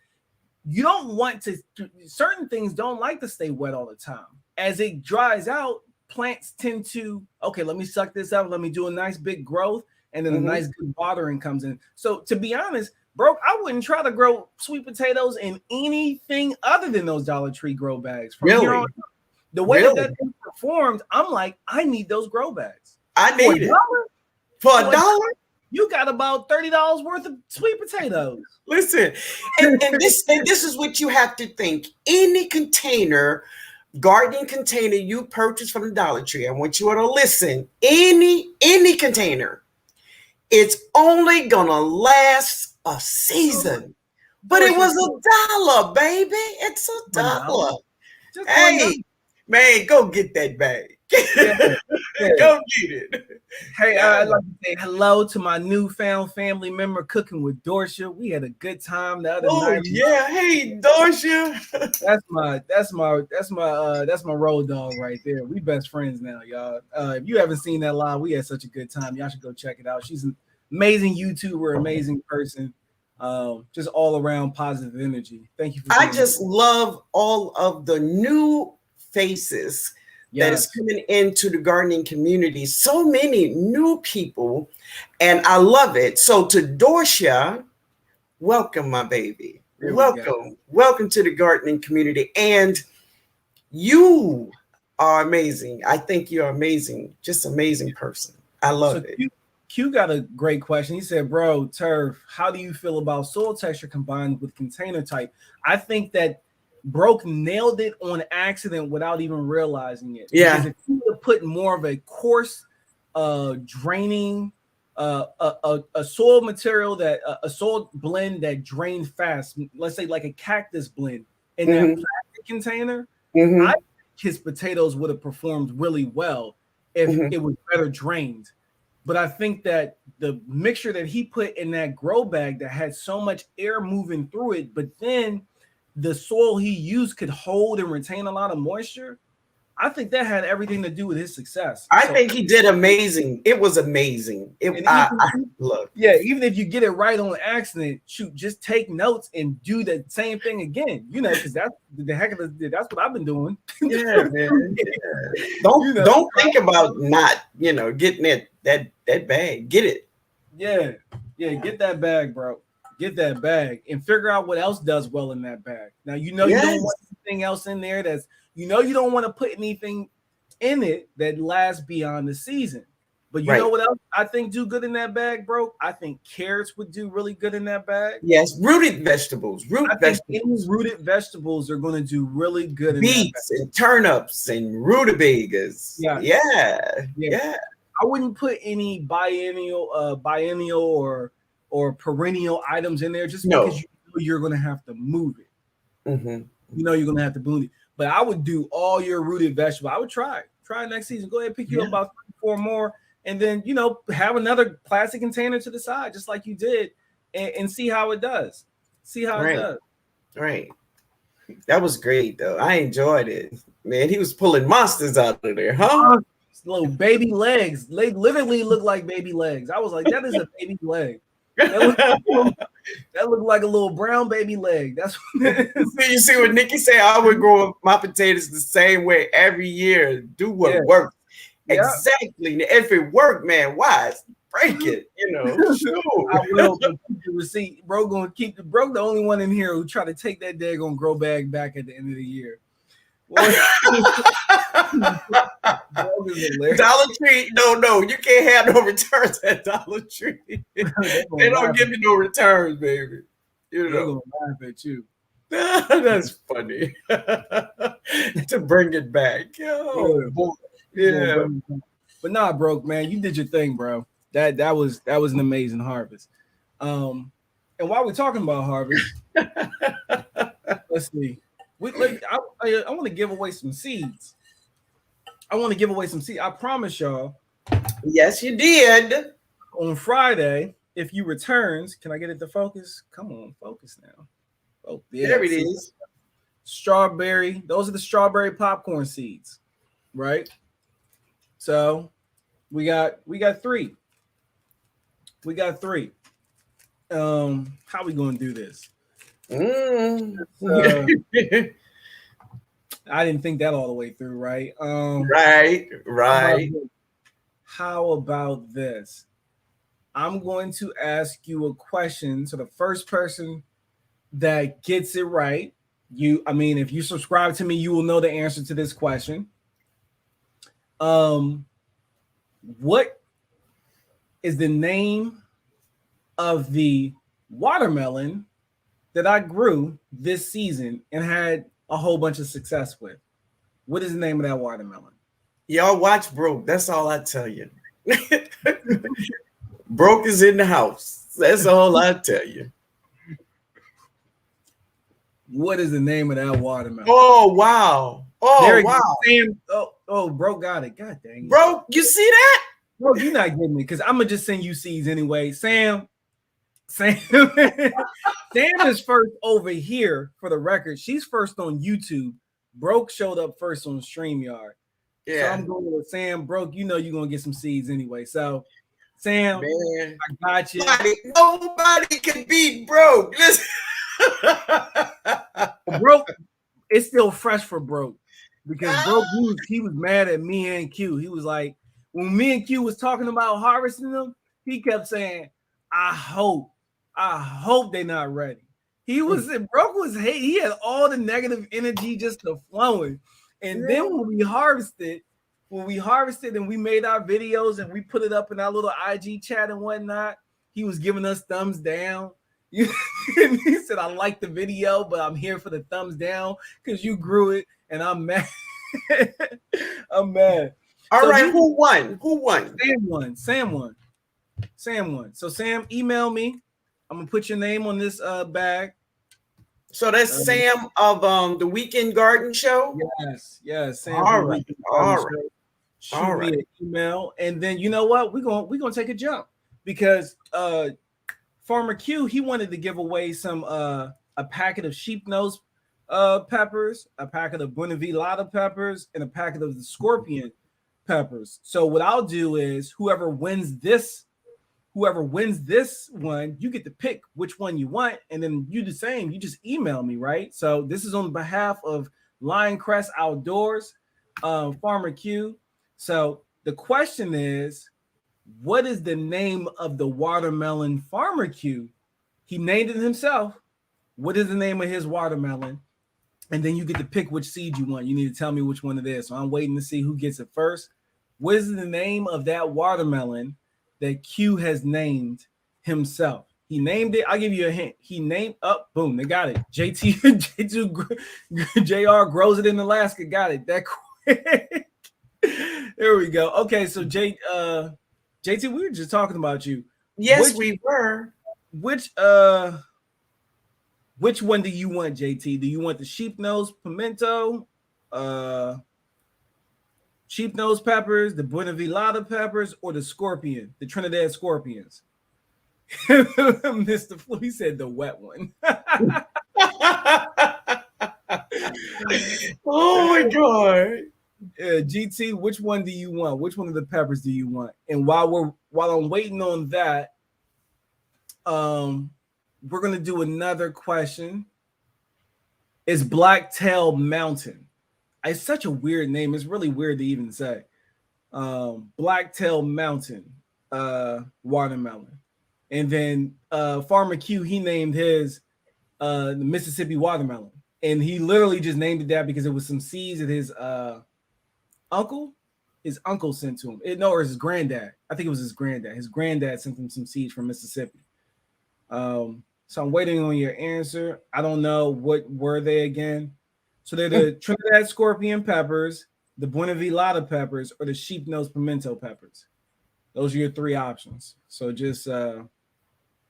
you don't want to, certain things don't like to stay wet all the time. As it dries out, plants tend to, okay, let me suck this up, let me do a nice big growth, and then a nice good watering comes in. So to be honest, bro, I wouldn't try to grow sweet potatoes in anything other than those Dollar Tree grow bags. From here on, the way that thing performed, I'm like, I need those grow bags. I need it. For $1? You got about $30 worth of sweet potatoes. Listen, and this is what you have to think. Any container, gardening container you purchase from the Dollar Tree, I want you all to listen. Any container, it's only gonna last a season. But it was $1, baby. It's $1. Hey, man, go get that bag. Go get it. Hey, I'd like to say hello to my newfound family member cooking with Dorsha. We had a good time the other night. Yeah, hey Dorsha. That's my road dog right there. We best friends now, y'all. If you haven't seen that live, we had such a good time. Y'all should go check it out. She's an amazing YouTuber, amazing person. Just all around positive energy. Thank you for I just love all of the new faces that is coming into the gardening community. So many new people, and I love it. So to Dorsha, welcome, my baby. Welcome to the gardening community. And you are amazing. I think you're amazing. Just amazing person. I love it. Q got a great question. He said, bro, Turf, how do you feel about soil texture combined with container type? I think that Broke nailed it on accident without even realizing it. Yeah. Because if you would put more of a coarse, draining, a soil material that a soil blend that drained fast, let's say like a cactus blend in that plastic container, I think his potatoes would have performed really well if it was better drained. But I think that the mixture that he put in that grow bag that had so much air moving through it, but then the soil he used could hold and retain a lot of moisture, I think that had everything to do with his success. I think he did amazing. It was amazing. Look. Yeah, even if you get it right on accident, shoot, just take notes and do the same thing again. You know, because that's what I've been doing. Yeah, man. Yeah. Don't think about not, getting that bag. Get it. Yeah, get that bag, bro. Get that bag and figure out what else does well in that bag. Now, you don't want anything else in there you don't want to put anything in it that lasts beyond the season. But you know what else I think do good in that bag, bro? I think carrots would do really good in that bag. Yes, rooted vegetables. Rooted vegetables are going to do really good in that bag. Beets and turnips and rutabagas. Yeah. I wouldn't put any biennial or perennial items in there just because you're going to have to move it. You're going to have to move it. But I would do all your rooted vegetables. I would try next season. Go ahead and pick you up about 3 or 4 more. And then, have another plastic container to the side, just like you did, and see how it does. See how it does. Right. That was great, though. I enjoyed it. Man, he was pulling monsters out of there, huh? little baby legs. They literally look like baby legs. I was like, that is a baby leg. That looked like a little brown baby leg. That's what you see what Nikki said? I would grow my potatoes the same way every year. Do what works. Yeah. Exactly. If it worked, man, why? Break it, you know. I will keep the receipt. Bro gonna keep the only one in here who try to take that daggone grow bag back at the end of the year. Dollar Tree, no, you can't have no returns at Dollar Tree. They don't give you no returns, baby. You know, they're gonna laugh at you. That's funny. To bring it back. Oh, boy. Yeah. But nah, bro, man, you did your thing, bro. That was an amazing harvest. And while we're talking about harvest, let's see. I want to give away some seeds. I promise y'all. Yes, you did. On Friday, if you returns, can I get it to focus? Come on, focus now. Oh, yeah, there it is. Strawberry. Those are the strawberry popcorn seeds, right? So we got 3. How we gonna do this? I didn't think that all the way through, right? Right. How about this? I'm going to ask you a question. So the first person that gets it right, if you subscribe to me, you will know the answer to this question. What is the name of the watermelon that I grew this season and had a whole bunch of success with? What is the name of that watermelon? Y'all watch Broke. That's all I tell you. Broke is in the house. That's all I tell you. What is the name of that watermelon? Oh, wow. Broke got it. God dang it. Broke, you see that? Bro, you're not getting it because I'm going to just send you seeds anyway. Sam is first over here for the record. She's first on YouTube. Broke showed up first on StreamYard. Yeah. So I'm going with Sam. Broke, you know you're going to get some seeds anyway. So, Sam, man, I got you. Nobody can beat Broke. Listen. Broke, it's still fresh for Broke because Broke, he was mad at me and Q. He was like, when me and Q was talking about harvesting them, he kept saying, I hope they're not ready. Broke was hate. He had all the negative energy just flowing. And then when we harvested and we made our videos and we put it up in our little IG chat and whatnot, he was giving us thumbs down. He said, I like the video, but I'm here for the thumbs down because you grew it and I'm mad. I'm mad. All right, who won? Sam won. So Sam, email me. I'm gonna put your name on this bag. So that's Sam of the Weekend Garden Show. Yes. Sam. All right. Shoot me an email, and then you know what? We're gonna take a jump because Farmer Q, he wanted to give away some a packet of sheep nose peppers, a packet of Buena Vista peppers, and a packet of the scorpion peppers. So what I'll do is whoever wins this one, you get to pick which one you want, and then you the same. You just email me, right? So this is on behalf of Lioncrest Outdoors, Farmer Q. So the question is, what is the name of the watermelon Farmer Q? He named it himself. What is the name of his watermelon? And then you get to pick which seed you want. You need to tell me which one it is. So I'm waiting to see who gets it first. What is the name of that watermelon that Q has named himself? He named it. I'll give you a hint. He named boom, they got it. J2 JR grows it in Alaska. Got it that quick. There we go. Okay, so JT, we were just talking about you. Yes, we were. Which one do you want, JT? Do you want the sheep nose pimento, sheep nose peppers, the Buena Vista peppers, or the scorpion, the Trinidad scorpions? Mr. Flu, he said the wet one. Oh my God. GT, which one do you want? Which one of the peppers do you want? And while I'm waiting on that, we're gonna do another question. Is Blacktail Mountain? It's such a weird name. It's really weird to even say. Blacktail Mountain watermelon. And then Farmer Q, he named his the Mississippi watermelon. And he literally just named it that because it was some seeds that his uncle sent to him. Or his granddad. I think it was his granddad. His granddad sent him some seeds from Mississippi. So I'm waiting on your answer. I don't know, what were they again? So they're the Trinidad Scorpion peppers, the Buena Vista peppers, or the sheep nose pimento peppers. Those are your three options. So just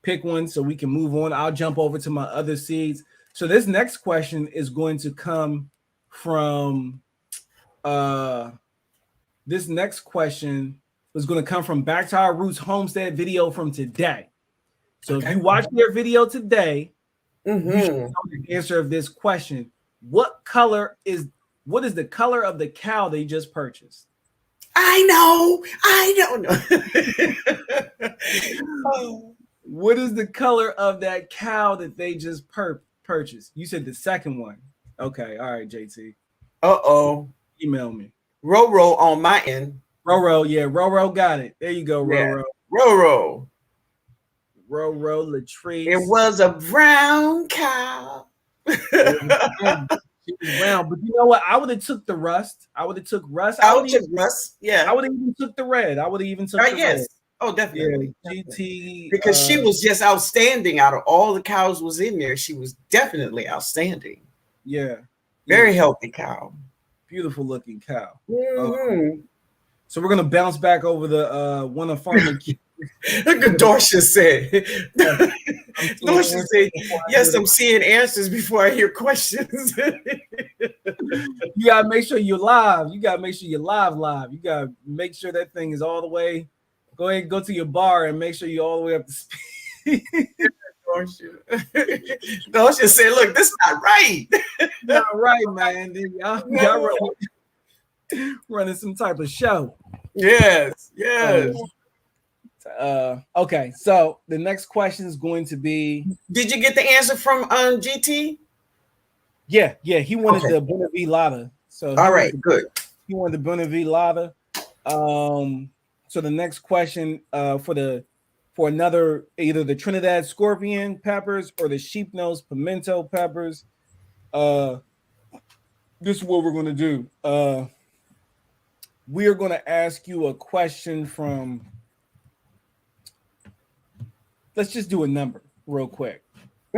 pick one so we can move on. I'll jump over to my other seeds. So this next question is going to come from this next question is going to come from Back to Our Roots Homestead video from today. So if you watch their video today, you should know the answer of this question. What is the color of the cow they just purchased? I don't know. What is the color of that cow that they just purchased? You said the second one. Okay, all right, JT. Email me. Roro on my end. Roro, yeah, Roro got it. There you go, Roro. Roro. Roro Latrice. It was a brown cow. She was brown, but you know what? I would have took the rust. I would have took rust. I would have took rust. Yeah. I would have even took the red. I would have even took the red. Oh, definitely. Yeah, GT. Because she was just outstanding out of all the cows was in there. She was definitely outstanding. Yeah. Very healthy cow. Beautiful looking cow. Mm-hmm. So we're gonna bounce back over the one of Farmer Q. Look what Dorsha said. Dorsha said, yes, I'm seeing answers before I hear questions. You gotta make sure you're live. You gotta make sure you're live. You gotta make sure that thing is all the way. Go ahead and go to your bar and make sure you're all the way up to speed. Dorsha said, look, this is not right. Not right, man. Y'all running some type of show. Yes. Okay, so the next question is going to be: did you get the answer from GT? Yeah, he wanted the Buena Vista. So all right, good. He wanted the Buena Vista. So the next question for another, either the Trinidad Scorpion peppers or the sheep nose pimento peppers. This is what we're going to do. We are going to ask you a question from. Let's just do a number real quick.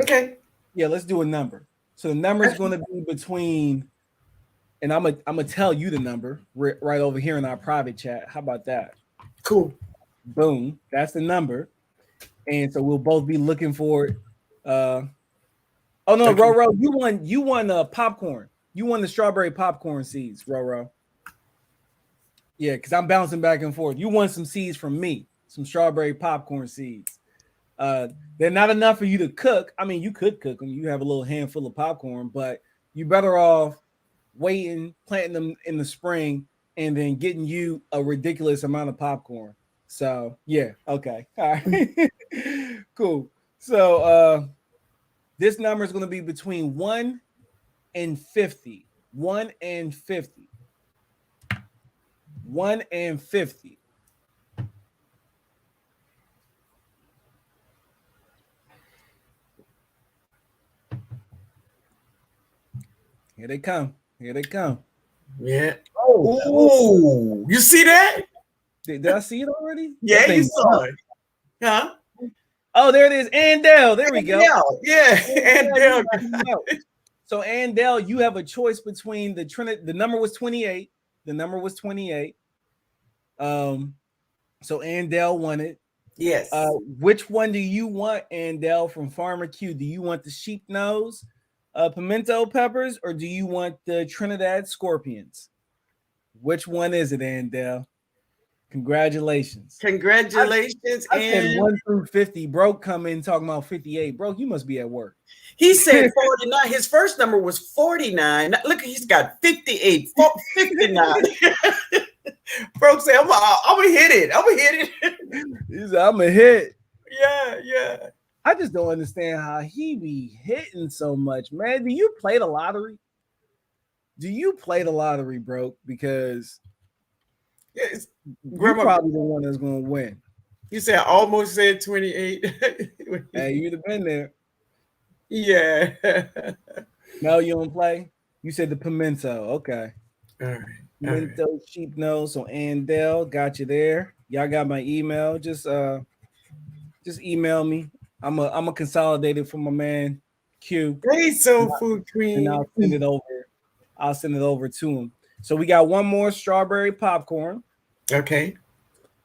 Okay. Yeah, let's do a number. So the number is going to be between, and I'm gonna tell you the number right over here in our private chat. How about that? Cool. Boom. That's the number. And so we'll both be looking for it. Oh no, okay. Roro, you won popcorn. You won the strawberry popcorn seeds, Roro. Yeah, because I'm bouncing back and forth. You won some seeds from me, some strawberry popcorn seeds. They're not enough for you to cook. I mean, you could cook them. You have a little handful of popcorn, but you're better off waiting, planting them in the spring, and then getting you a ridiculous amount of popcorn. So yeah, okay, all right, cool. So this number is going to be between 1 and 50. 1 and 50. 1 and 50. Here they come. Yeah. Oh, you see that? Did I see it already? Yeah, you saw it. Huh? Oh, there it is. Andell. There we go. Yeah, Andell. So, Andell, you have a choice between the number was 28. The number was 28. So Andell won it. Yes. Which one do you want, Andell, from Farmer Q? Do you want the sheep nose pimento peppers, or do you want the Trinidad Scorpions? Which one is it, Andell? Congratulations. Congratulations. I said 1 through 50. Broke come in talking about 58. Broke, you must be at work. He said 49. His first number was 49. Look, he's got 58, 59. Broke said, I'm gonna hit it. I'm gonna hit it. He said, I'm a hit. Yeah. I just don't understand how he be hitting so much, man. Do you play the lottery? Broke? Because you're probably the one that's gonna win. You said I almost said 28. Hey, you'd have been there. Yeah. No, you don't play? You said the pimento. Okay. All right. Pimento sheep nose. So Andel got you there. Y'all got my email. Just email me. I'm a consolidate it for my man Q. Great soul food queen. And I'll send it over. I'll send it over to him. So we got one more strawberry popcorn. Okay.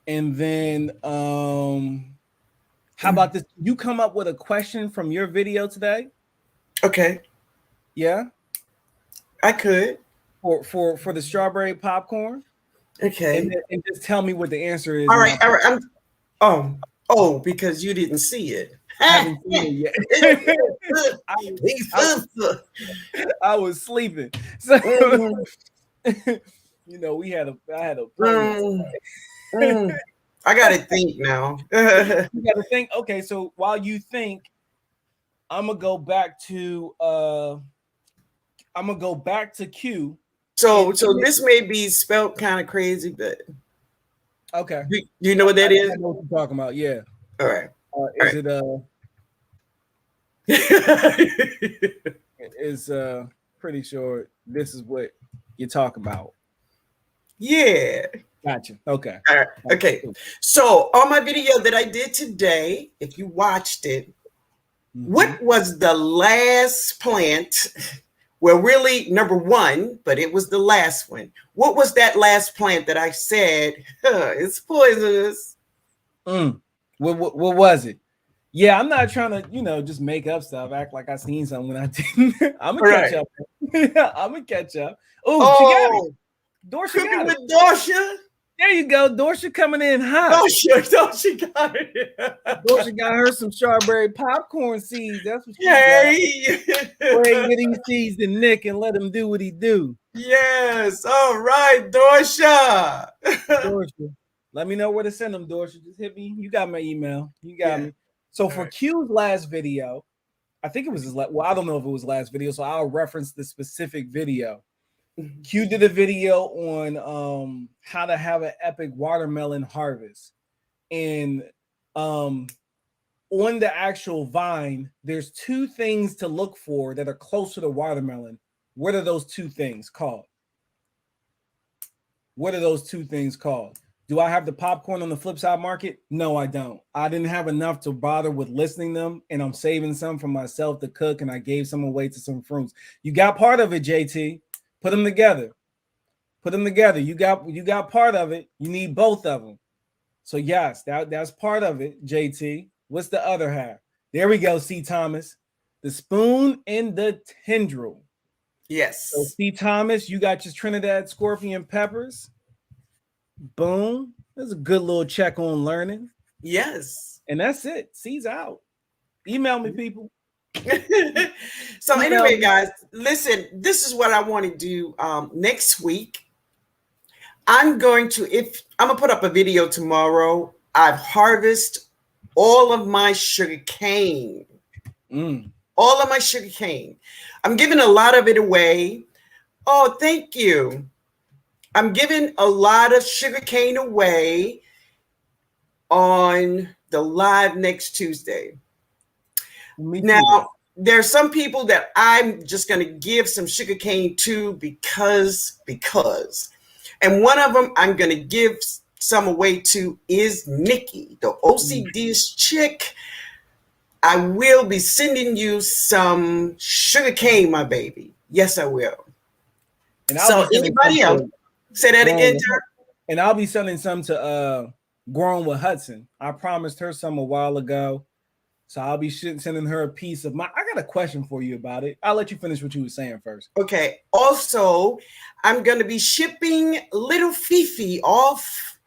And then how about this? You come up with a question from your video today? Okay. Yeah. I could. For the strawberry popcorn. Okay. And just tell me what the answer is. All right. Because you didn't see it. I haven't seen it yet. I was sleeping. So you know, I had a I gotta think now. You gotta think. Okay, so while you think, I'm gonna go back to Q. So this may be spelled kind of crazy, but okay. Do you know what that is? I know what you're talking about. Yeah. All right. Is pretty sure this is what you're talking about. Yeah. Gotcha. Okay. All right. Okay. So on my video that I did today, if you watched it, what was the last plant? Well, really number one, but it was the last one. What was that last plant that I said it's poisonous? What was it? Yeah, I'm not trying to, just make up stuff, act like I seen something when I didn't. I'm gonna catch up. I'm gonna catch up. Oh, she got it. Dorsha got it. Dorsha. There you go. Dorsha coming in hot. Dorsha got it. Dorsha got her some strawberry popcorn seeds. That's what she got. Go ahead and get these seeds to Nick and let him do what he do. Yes. All right, Dorsha. Dorsha. Let me know where to send them, Dorsha. Just hit me. You got my email. You got me. So for Q's last video, I think it was his last. Well, I don't know if it was last video, so I'll reference the specific video. Q did a video on how to have an epic watermelon harvest. And on the actual vine, there's two things to look for that are closer to watermelon. What are those two things called? Do I have the popcorn on the flip side market? No, I don't. I didn't have enough to bother with listing them, and I'm saving some for myself to cook, and I gave some away to some fruits. You got part of it, JT. Put them together. You got part of it. You need both of them. So yes, that's part of it, JT. What's the other half? There we go, C. Thomas. The spoon and the tendril. Yes. So C. Thomas, you got your Trinidad scorpion peppers. Boom. That's a good little check on learning. Yes. And that's it. C's out. Email me, people. So anyway, guys, listen, this is what I want to do next week. I'm gonna put up a video tomorrow. I've harvested all of my sugar cane. All of my sugar cane. I'm giving a lot of it away. Oh, thank you. I'm giving a lot of sugar cane away on the live next Tuesday. Now, there's some people that I'm just going to give some sugar cane to because. And one of them I'm going to give some away to is Nikki, the OCD's chick. I will be sending you some sugar cane, my baby. Yes, I will. And so anybody else? Say that again, Jared. And I'll be sending some to Growing with Hudson. I promised her some a while ago. So I'll be sending her a piece of I got a question for you about it. I'll let you finish what you were saying first. Okay. Also, I'm going to be shipping little Fifi off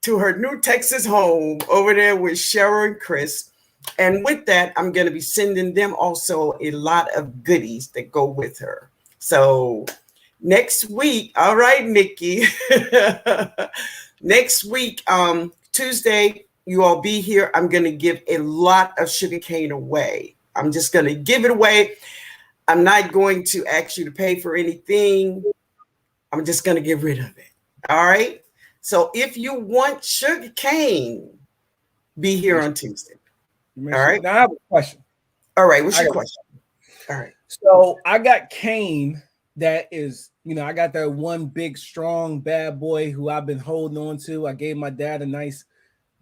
to her new Texas home over there with Cheryl and Chris. And with that, I'm going to be sending them also a lot of goodies that go with her. So next week, all right, Nikki. Next week, Tuesday, you all be here. I'm going to give a lot of sugarcane away. I'm just going to give it away. I'm not going to ask you to pay for anything. I'm just going to get rid of it. All right. So if you want sugar cane, be here on Tuesday. All right. Now I have a question. All right. What's your question? All right. So I got cane that is, I got that one big, strong, bad boy who I've been holding on to. I gave my dad a nice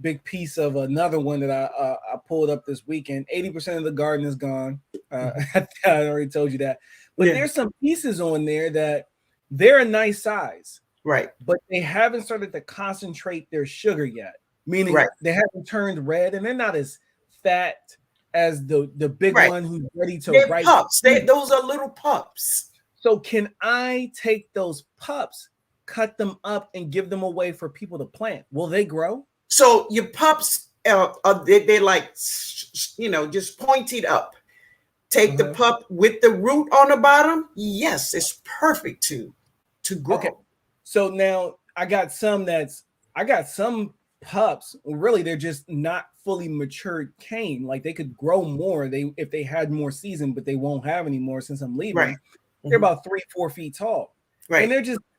big piece of another one that I pulled up this weekend. 80% of the garden is gone. I already told you that. But there's some pieces on there that they're a nice size. Right. But they haven't started to concentrate their sugar yet. Meaning they haven't turned red and they're not as fat as the big one who's ready to ripe. Pups. Those are little pups. So can I take those pups, cut them up, and give them away for people to plant? Will they grow? So your pups, they like, just pointed up. Take the pup with the root on the bottom. Yes, it's perfect to grow. Okay. So now I got some pups. Really, they're just not fully matured cane. Like they could grow more if they had more season, but they won't have any more since I'm leaving. Right. They're about 3-4 feet tall. Right. And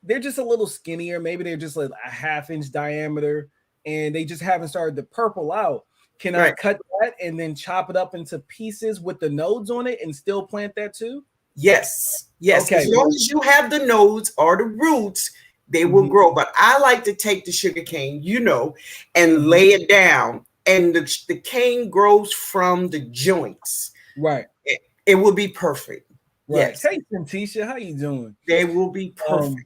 they're just a little skinnier. Maybe they're just like a 1/2 inch diameter. And they just haven't started to purple out. Can I cut that and then chop it up into pieces with the nodes on it and still plant that too? Yes. Yes. Okay. As long as you have the nodes or the roots, they will grow. But I like to take the sugar cane, and lay it down. And the cane grows from the joints. Right. It will be perfect. Right. Yes. Hey, Santisha, how you doing? They will be perfect.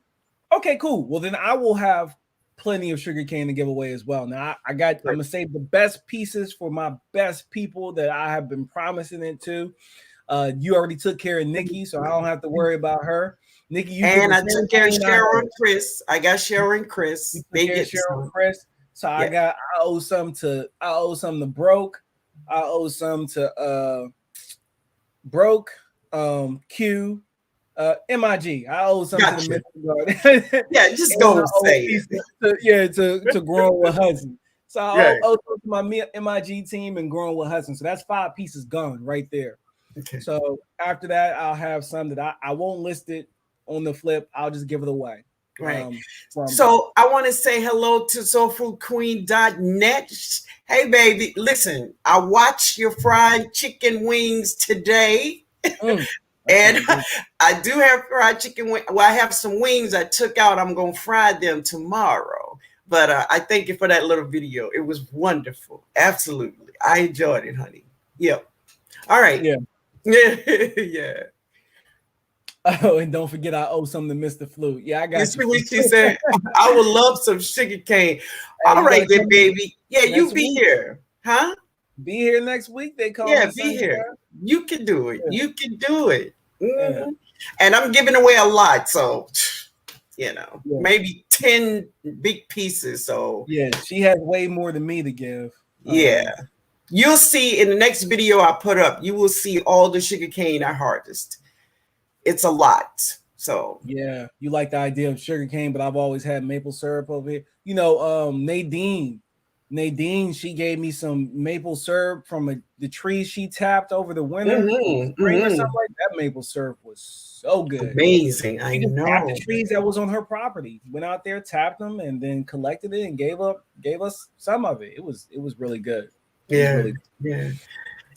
Okay, cool. Well, then I will have plenty of sugar cane to give away as well. Now I'm gonna save the best pieces for my best people that I have been promising it to. You already took care of Nikki, so I don't have to worry about her. Nikki, and I took care of Cheryl and Chris. I got Cheryl and Chris. They get Cheryl and Chris. So I owe some to Broke. I owe some to Broke, Q, MIG. I owe some to the Mythical Guard. Yeah, just go and say it. To Growing with Hudson. So I owe some to my MIG team and Growing with Hudson. So that's 5 pieces gone right there. Okay. So after that, I'll have some that I won't list it on the flip. I'll just give it away. Right. So I want to say hello to soulfoodqueen.net. Hey, baby, listen, I watched your fried chicken wings today. And I do have fried chicken wings. Well, I have some wings I took out. I'm going to fry them tomorrow. But I thank you for that little video. It was wonderful. Absolutely. I enjoyed it, honey. Yep. All right. Yeah. Yeah. Oh, and don't forget I owe something to Mr. Flute. Yeah, I got you. See what she said? I would love some sugar cane. All right, then, baby. Yeah, you be here. Huh? Be here next week. They call me be here. You can do it. You can do it. Mm-hmm. And I'm giving away a lot. So, maybe 10 big pieces. So, yeah, she has way more than me to give. Yeah. You'll see in the next video I put up, you will see all the sugar cane I harvest. It's a lot. So yeah, you like the idea of sugar cane, but I've always had maple syrup over here. Nadine, she gave me some maple syrup from the trees she tapped over the winter, spring or something like that. Maple syrup was so good, amazing. I know the trees that was on her property. Went out there, tapped them, and then collected it and gave us some of it. It was really good. Yeah.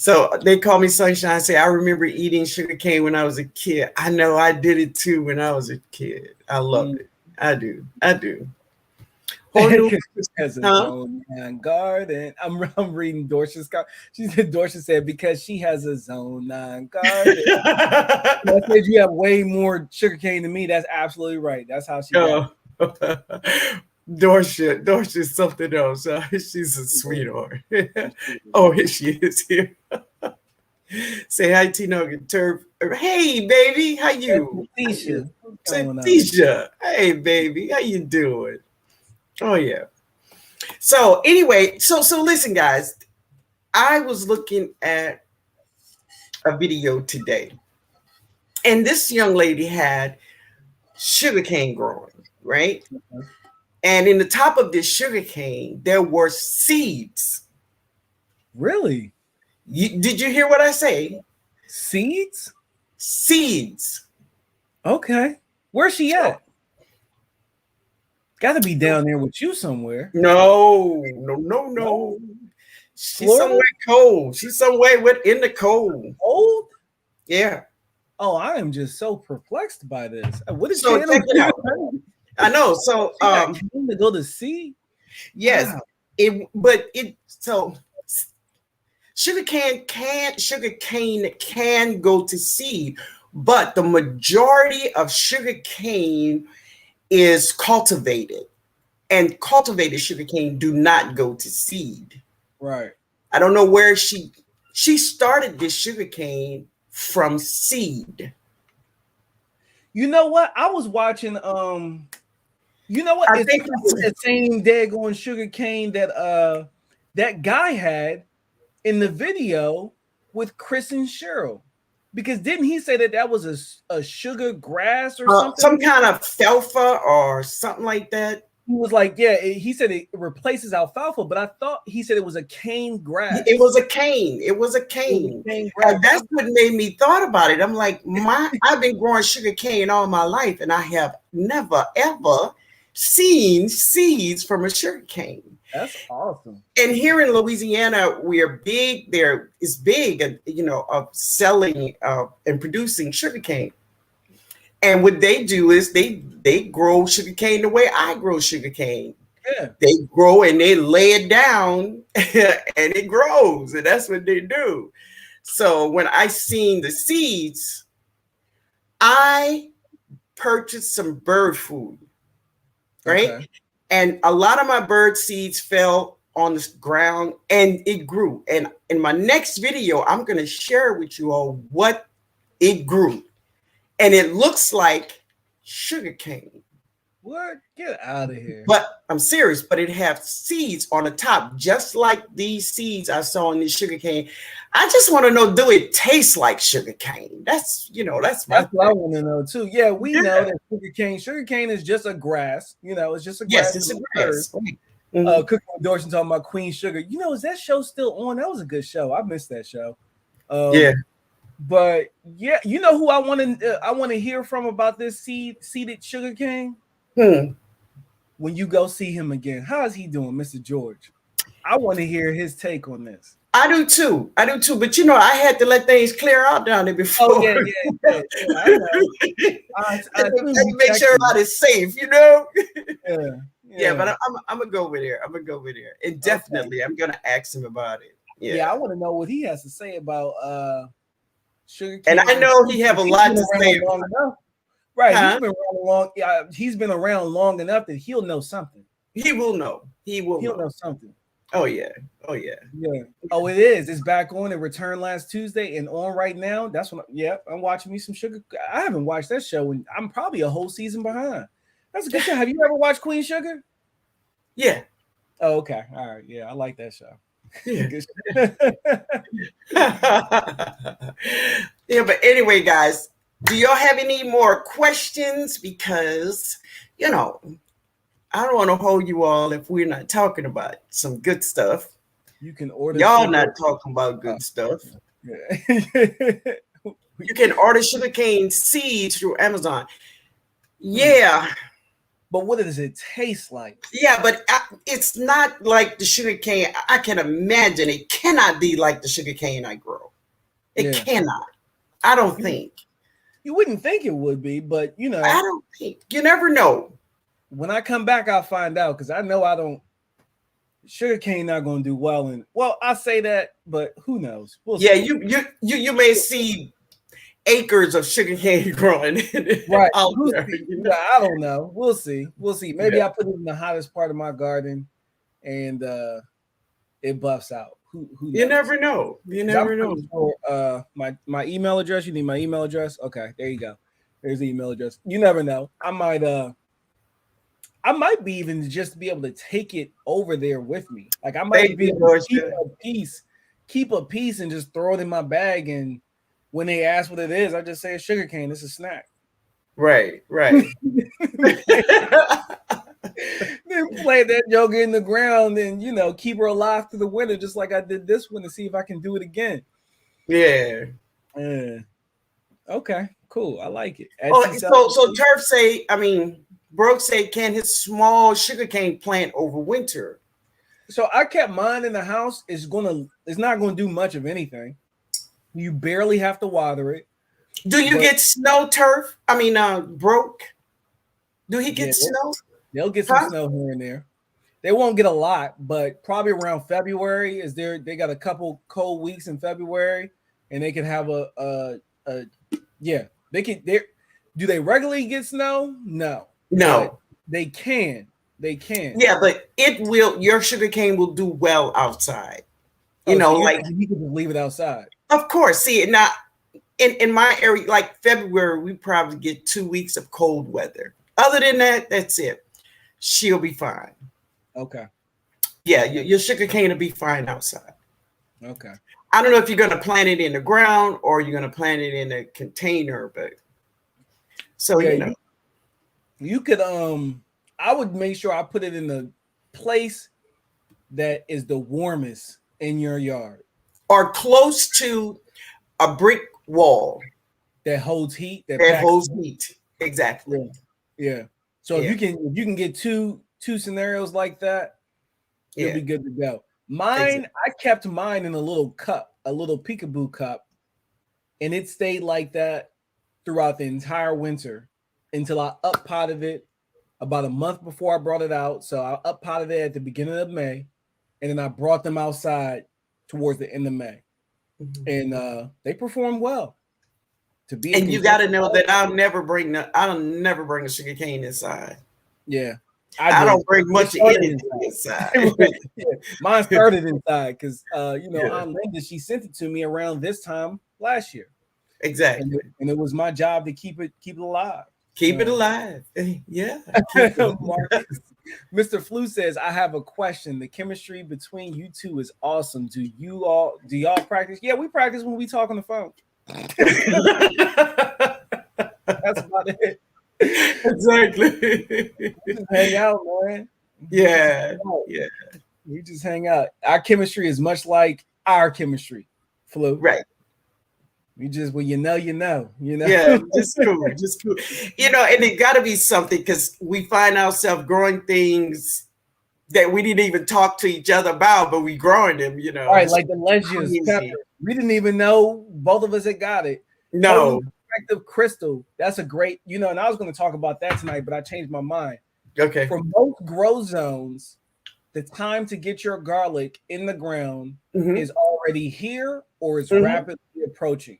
So they call me Sunshine. Say I remember eating sugar cane when I was a kid. I know I did it too when I was a kid. I loved it. I do. Has a zone 9 garden. I'm reading Dorcia's card. Dorcia said because she has a zone 9 garden. I said you have way more sugar cane than me. That's absolutely right. That's how she got it. Dorcia's something else. She's a sweetheart. Oh, here she is here. Say hi, T-Nugget Turf. Hey, baby, how you? Tisha. Tisha. Hey, baby, how you doing? Oh, yeah. So anyway, so listen, guys. I was looking at a video today, and this young lady had sugarcane growing, right? And in the top of this sugarcane, there were seeds. Really? Did you hear what I say? Seeds? Seeds. Okay. Where's she at? Got to be down there with you somewhere. No. She's Florida? somewhere cold. She's somewhere in the cold. Cold? Yeah. Oh, I am just so perplexed by this. What is So check it out. I know. So to go to sea? Yes. Wow. Sugarcane can go to seed, but the majority of sugarcane is cultivated, and cultivated sugarcane do not go to seed. Right. I don't know where she started this sugarcane from seed. You know what? I was watching you know what? It's the same daggone sugarcane that that guy had in the video with Chris and Cheryl. Because didn't he say that was a sugar grass or something? Some kind of alfalfa or something like that. He was like, yeah, he said it replaces alfalfa, but I thought he said it was a cane grass. It was a cane. It was a cane. And that's what made me thought about it. I'm like, I've been growing sugar cane all my life, and I have never, ever seen seeds from a sugar cane. That's awesome. And here in Louisiana, we're big. There is big, of selling and producing sugar cane. And what they do is they grow sugar cane the way I grow sugar cane. Yeah. They grow and they lay it down and it grows, and that's what they do. So when I seen the seeds, I purchased some bird food, right? Okay. And a lot of my bird seeds fell on the ground and it grew. And in my next video, I'm going to share with you all what it grew. And it looks like sugar cane. What? Get out of here. But I'm serious, but it has seeds on the top, just like these seeds I saw in this sugar cane. I just want to know, do it taste like sugar cane? That's what I want to know too. Yeah, we know that sugar cane is just a grass. It's just a grass. Yes, it's a grass. Cooking with Dorson talking about Queen Sugar. Is that show still on? That was a good show. I missed that show. Yeah. But yeah, you know who I want to hear from about this seeded sugar cane? When you go see him again, how is he doing, Mr. George? I want to hear his take on this. I do too. But I had to let things clear out down there before. Oh yeah. I know. I make sure everybody's safe. Yeah. But I'm gonna go over there. And definitely, I'm gonna ask him about it. Yeah, I want to know what he has to say about sugar cane. And I know he have a lot to say. Right, he's been around long enough that he'll know something. He will know. He'll know something. Oh yeah. Yeah. Oh, it is. It's back on. It returned last Tuesday and on right now. That's when I'm watching me some sugar. I haven't watched that show and I'm probably a whole season behind. That's a good show. Have you ever watched Queen Sugar? Yeah. Oh, okay. All right. Yeah, I like that show. Yeah. Yeah, but anyway, guys, do y'all have any more questions? Because, I don't want to hold you all if we're not talking about some good stuff. You can order. Y'all not talking about good stuff. Yeah. You can order sugarcane seeds through Amazon. Yeah. But what does it taste like? Yeah, but it's not like the sugarcane. I can imagine it cannot be like the sugarcane I grow. It cannot. I don't think. You wouldn't think it would be, but I don't think. You never know. When I come back, I'll find out because I know I don't. Sugarcane not going to do well, I say that, but who knows? We'll see. You may see acres of sugarcane growing right out there. I don't know. We'll see. Maybe I put it in the hottest part of my garden, and it buffs out. Who you never know. Sure, my email address. You need my email address? Okay, there you go. There's the email address. You never know. I I might be even just be able to take it over there with me. Like I might be able to keep a piece and just throw it in my bag. And when they ask what it is, I just say a sugar cane. It's a snack. Right. Then play that joke in the ground and keep her alive through the winter, just like I did this one, to see if I can do it again. Yeah. Okay, cool. I like it. So Turf say, Brooke say, can his small sugarcane plant overwinter? So I kept mine in the house. It's not gonna do much of anything. You barely have to water it. Do you get snow, Turf? Brooke? Do he get snow? They'll get some snow here and there. They won't get a lot, but probably around February they got a couple cold weeks in February, and they can have do they regularly get snow? No. But they can. Yeah, but your sugarcane will do well outside. You can just leave it outside. Of course. See, now in my area, like February, we probably get 2 weeks of cold weather. Other than that, that's it. She'll be fine. Okay. Yeah, your sugarcane will be fine outside. Okay. I don't know if you're going to plant it in the ground or you're going to plant it in a container, but you could I would make sure I put it in the place that is the warmest in your yard, or close to a brick wall that holds heat. That holds heat. Exactly. Yeah. So if you can get two scenarios like that, you'll be good to go. Mine, I kept mine in a little cup, a little peekaboo cup, and it stayed like that throughout the entire winter until I up potted it about a month before I brought it out. So I up potted it at the beginning of May, and then I brought them outside towards the end of May, and they performed well. And you got to know that I'll never bring a sugar cane inside. Yeah. I don't bring much of anything inside. Mine started inside because Aunt Linda, she sent it to me around this time last year. Exactly. And it was my job to keep it alive. Keep it alive. Yeah. Mr. Flu says, I have a question. The chemistry between you two is awesome. Do y'all practice? Yeah, we practice when we talk on the phone. That's about it. Exactly. We just hang out, man. Yeah. We just hang out. Our chemistry is much like our chemistry, Flu. Right. We just you know. Yeah, just cool. And it got to be something, because we find ourselves growing things that we didn't even talk to each other about, but we growing them. All right, like the Legends pepper. We didn't even know both of us had got it. No. Reflective crystal. That's a great, and I was going to talk about that tonight, but I changed my mind. Okay. For most grow zones, the time to get your garlic in the ground is already here or is rapidly approaching.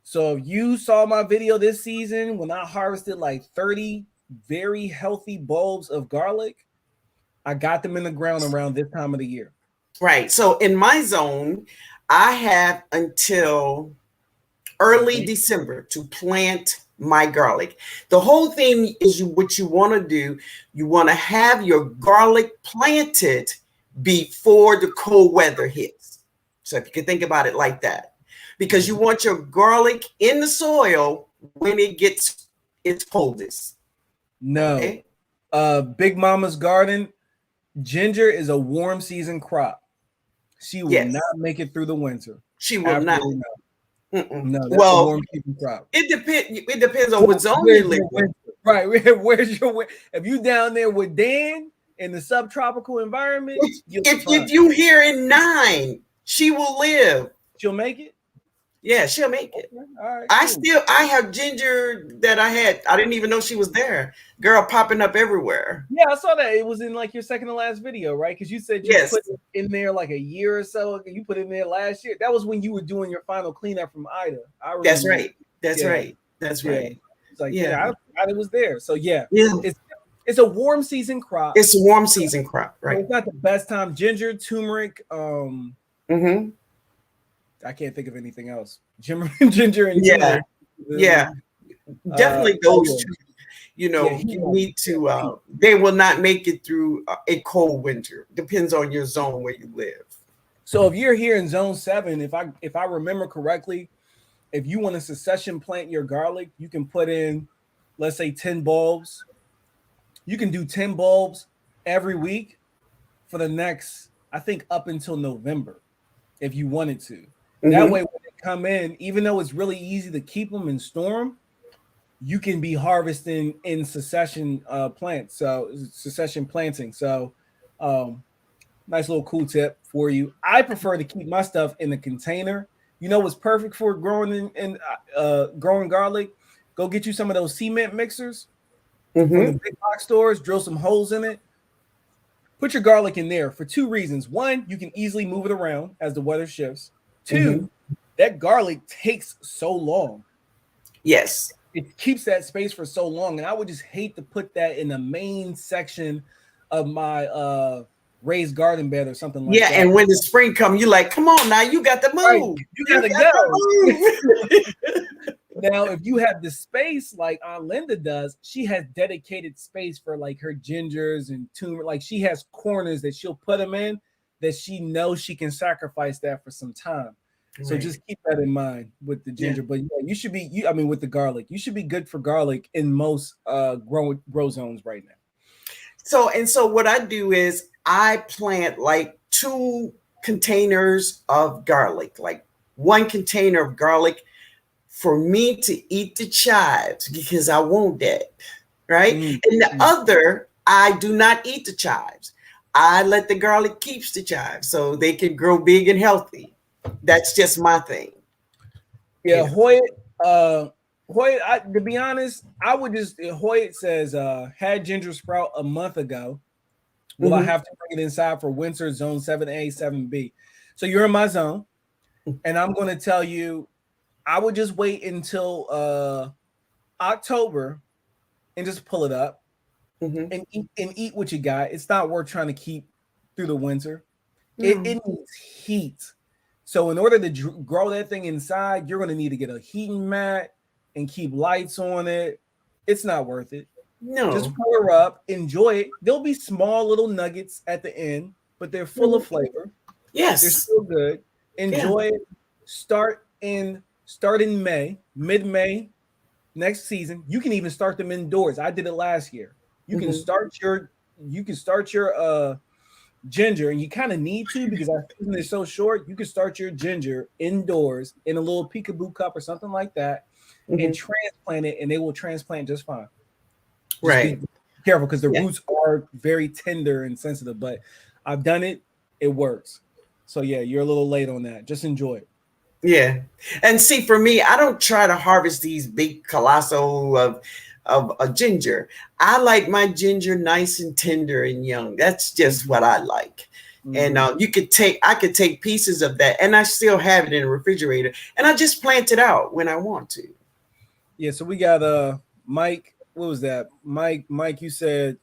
So if you saw my video this season when I harvested like 30 very healthy bulbs of garlic, I got them in the ground around this time of the year. Right. So in my zone, I have until early December to plant my garlic. The whole thing is what you want to do. You want to have your garlic planted before the cold weather hits. So if you can think about it like that, because you want your garlic in the soil when it gets its coldest. No. Okay? Big Mama's Garden, ginger is a warm season crop. She will not make it through the winter. She will not. No, that's a warm season crop. It depends on what zone you live in. Right. Where's your if you down there with Dan in the subtropical environment? If you here in 9, she will live. She'll make it? Yeah, she'll make it. Okay. All right, I have ginger that I didn't even know she was there. Girl popping up everywhere. Yeah, I saw that. It was in like your second to last video, right? Because you said you put it in there like a year or so. You put it in there last year. That was when you were doing your final cleanup from Ida. That's right. That's right. It's like, it was there. So it's a warm season crop. It's a warm season crop, right? So it's not the best time. Ginger, turmeric, I can't think of anything else. Ginger and turmeric. Definitely those two. You know, you need to. They will not make it through a cold winter. Depends on your zone where you live. So if you're here in zone 7, if I remember correctly, if you want to succession plant your garlic, you can put in, let's say, 10 bulbs. You can do 10 bulbs every week for the next, I think, up until November, if you wanted to. Mm-hmm. That way, when they come in, even though it's really easy to keep them and store them, you can be harvesting in succession plants. So succession planting. So nice little cool tip for you. I prefer to keep my stuff in a container. You know what's perfect for growing growing garlic? Go get you some of those cement mixers from the big box stores. Drill some holes in it. Put your garlic in there for 2 reasons. 1, you can easily move it around as the weather shifts. 2, that garlic takes so long. Yes. It keeps that space for so long. And I would just hate to put that in the main section of my raised garden bed or something like that. Yeah, and when the spring comes, you're like, come on now, you got to move. Right. You got to go. Now, if you have the space like Aunt Linda does, she has dedicated space for like her gingers and turmeric. Like she has corners that she'll put them in that she knows she can sacrifice that for some time. Right. So just keep that in mind with the ginger. Yeah. But yeah, you should be, with the garlic, you should be good for garlic in most grow zones right now. So what I do is I plant like 2 containers of garlic, like 1 container of garlic for me to eat the chives because I want that, right? And the other, I do not eat the chives. I let the garlic keeps the chives so they can grow big and healthy. That's just my thing. Yeah, Hoyt, to be honest, I would just, Hoyt says, had ginger sprout a month ago. Will I have to bring it inside for winter zone 7A, 7B? So you're in my zone, and I'm going to tell you, I would just wait until October and just pull it up and eat what you got. It's not worth trying to keep through the winter. It needs heat. So in order to grow that thing inside, you're going to need to get a heating mat and keep lights on it. It's not worth it. No. Just pour up, enjoy it. There'll be small little nuggets at the end, but they're full of flavor. Yes. They're still good. Enjoy it. Start in May, mid-May, next season. You can even start them indoors. I did it last year. You can start your ginger, and you kind of need to because our season is so short. You can start your ginger indoors in a little peekaboo cup or something like that, and transplant it, and they will transplant just fine. Right. Be careful because the roots are very tender and sensitive, but I've done it. It works. So yeah, you're a little late on that. Just enjoy it. Yeah. And see, for me, I don't try to harvest these big colossal of a ginger. I like my ginger nice and tender and young. That's just what I like. And I could take pieces of that, and I still have it in the refrigerator, and I just plant it out when I want to. Yeah. So we got Mike. What was that? Mike, you said,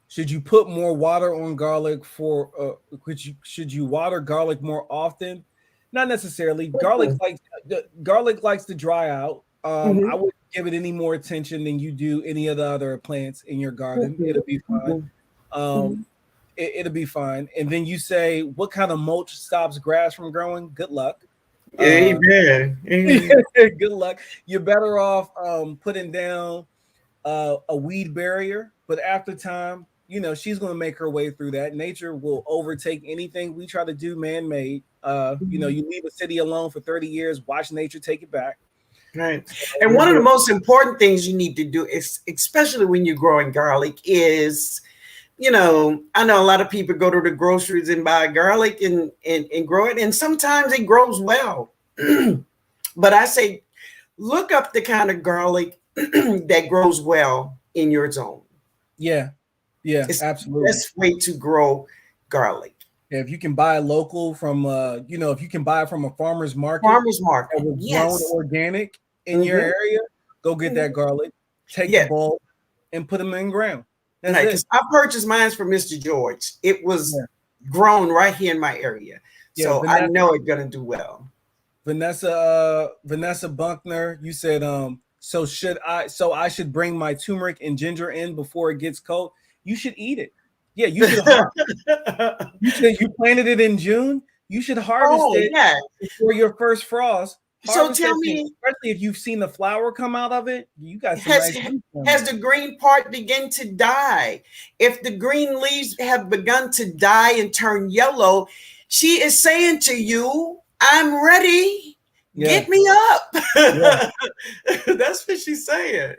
should you put more water on garlic should you water garlic more often? Not necessarily. Garlic likes to dry out. I wouldn't give it any more attention than you do any of the other plants in your garden. It'll be fine. It'll be fine. And then you say, what kind of mulch stops grass from growing? Good luck. Amen. Good luck. You're better off putting down a weed barrier, but after time, she's going to make her way through that. Nature will overtake anything we try to do man-made. You leave a city alone for 30 years, watch nature take it back. Right. And one of the most important things you need to do is, especially when you're growing garlic, is, I know a lot of people go to the groceries and buy garlic and grow it. And sometimes it grows well. But I say, look up the kind of garlic that grows well in your zone. Yeah. Yeah, it's absolutely. The best way to grow garlic. Yeah, if you can buy local from, if you can buy from a farmer's market. That was grown organic in your area, go get that garlic, take the bulb, and put them in ground. That's right, because I purchased mine from Mr. George. It was grown right here in my area. Yeah, so Vanessa, I know it's going to do well. Vanessa Buckner, you said So I should bring my turmeric and ginger in before it gets cold? You should eat it. Yeah, you should you planted it in June. You should harvest it before your first frost. So tell me, especially if you've seen the flower come out of it, you got some has the green part begun to die? If the green leaves have begun to die and turn yellow, she is saying to you, I'm ready. Get me up. That's what she's saying.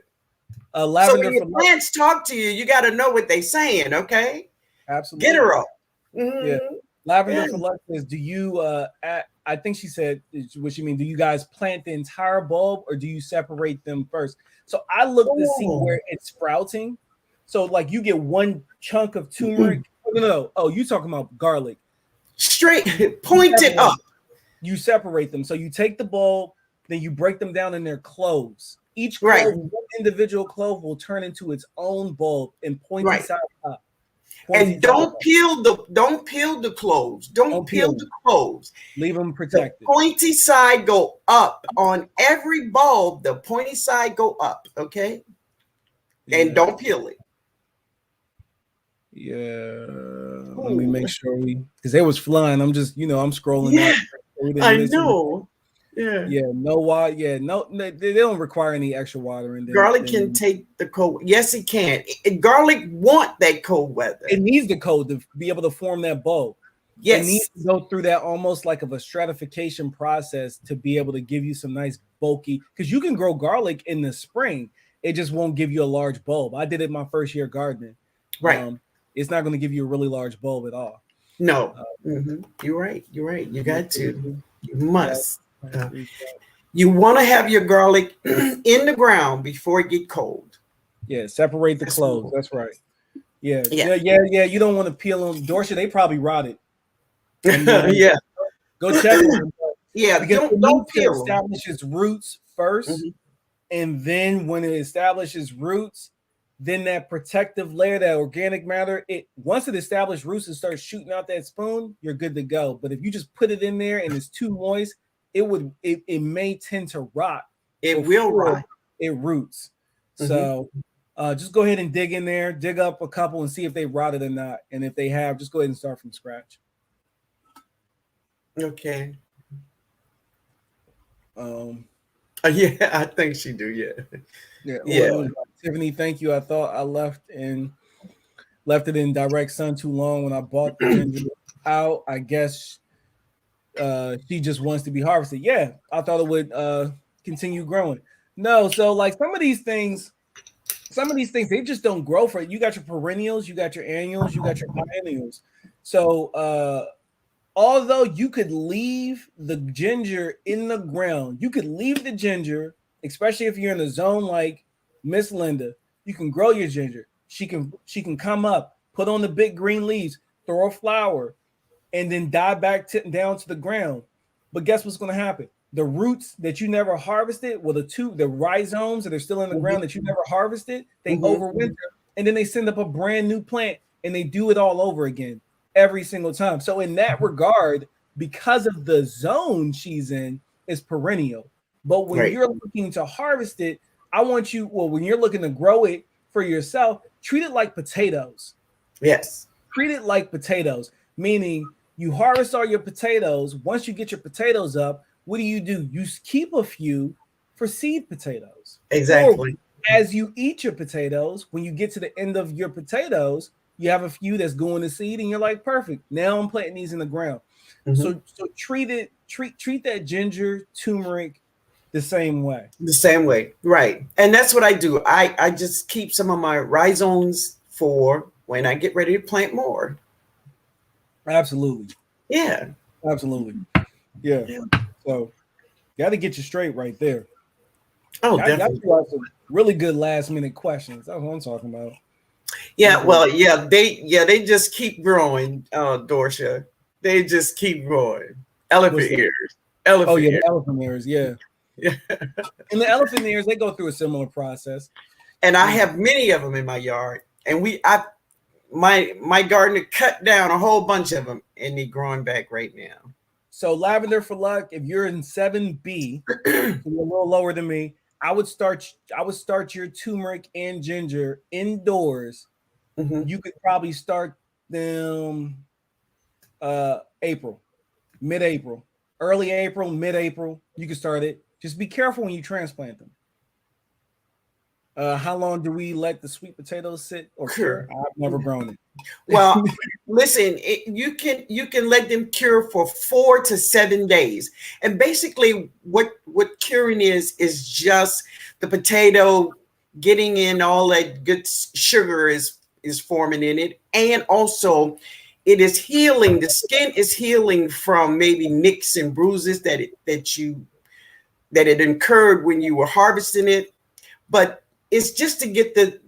So when your plants talk to you, you got to know what they're saying, okay? Absolutely. Get her up. Yeah. Lavender for Luck says, do you, I think she said, what you mean, do you guys plant the entire bulb or do you separate them first? So I look to see where it's sprouting. So like you get one chunk of turmeric. No. Oh, you talking about garlic. Straight, pointed up. You separate them. So you take the bulb, then you break them down in their cloves. Each clove, one individual clove will turn into its own bulb and pointy side up. And don't peel the cloves. Don't peel the cloves. Leave them protected. The pointy side go up on every bulb. The pointy side go up. Okay. Yeah. And don't peel it. Yeah. Let me make sure because they was flying. I'm just, I'm scrolling up. I know. Yeah. Yeah. No water. Yeah. No, they don't require any extra water in there. Garlic can take the cold. Yes, it can. Garlic want that cold weather. It needs the cold to be able to form that bulb. Yes. It needs to go through that almost like of a stratification process to be able to give you some nice bulky, because you can grow garlic in the spring. It just won't give you a large bulb. I did it my first year gardening. Right. It's not going to give you a really large bulb at all. No. You're right. You got to. You must. You want to have your garlic in the ground before it get cold. Yeah, separate the cloves. That's right. Yeah. You don't want to peel them. Dorsia, they probably rotted. Yeah. Go check them. Yeah, don't peel them. Establish its roots first, and then when it establishes roots, then that protective layer, that organic matter, once it establishes roots and starts shooting out that spoon, you're good to go. But if you just put it in there and it's too moist, it may tend to rot. It will rot. It roots. So just go ahead and dig in there, dig up a couple and see if they rotted or not. And if they have, just go ahead and start from scratch. Okay. Yeah, I think she do. Yeah. Tiffany, thank you. I thought I left it in direct sun too long when I bought the ginger out. I guess she just wants to be harvested. Yeah, I thought it would continue growing. No, so like some of these things they just don't grow for it. You got your perennials, you got your annuals, you got your biennials. So although you could leave the ginger in the ground, you could leave the ginger, especially if you're in a zone like Miss Linda, you can grow your ginger. She can come up, put on the big green leaves, throw a flower, and then die back down to the ground. But guess what's going to happen? The roots that you never harvested, the rhizomes that are still in the ground that you never harvested, they overwinter, and then they send up a brand new plant, and they do it all over again every single time. So in that regard, because of the zone she's in, it's perennial. But when you're looking to harvest it, when you're looking to grow it for yourself, treat it like potatoes. Yes. Treat it like potatoes, meaning you harvest all your potatoes. Once you get your potatoes up, what do? You keep a few for seed potatoes. Exactly. Or as you eat your potatoes, when you get to the end of your potatoes, you have a few that's going to seed, and you're like, perfect. Now I'm planting these in the ground. So treat that ginger, turmeric the same way. The same way, right? And that's what I do. I just keep some of my rhizomes for when I get ready to plant more. Absolutely. Yeah. Absolutely. Yeah. So got to get you straight right there. Oh, definitely. You got some really good last minute questions. That's what I'm talking about. Yeah. Well, they just keep growing, Dorsia. They just keep growing. Elephant ears. The elephant ears. Yeah. Yeah. And the elephant ears, they go through a similar process. And I have many of them in my yard. And my gardener cut down a whole bunch of them, and they're growing back right now. So Lavender for Luck, if you're in 7B, you're a little lower than me, I would start your turmeric and ginger indoors. Mm-hmm. You could probably start them April, mid-April, early April, mid-April. You can start it. Just be careful when you transplant them. How long do we let the sweet potatoes sit or cure? I've never grown it. Well, listen, you can let them cure for 4 to 7 days, and basically, what curing is just the potato getting in all that good sugar is forming in it, and also it is healing. The skin is healing from maybe nicks and bruises that it incurred when you were harvesting it, but it's just to get the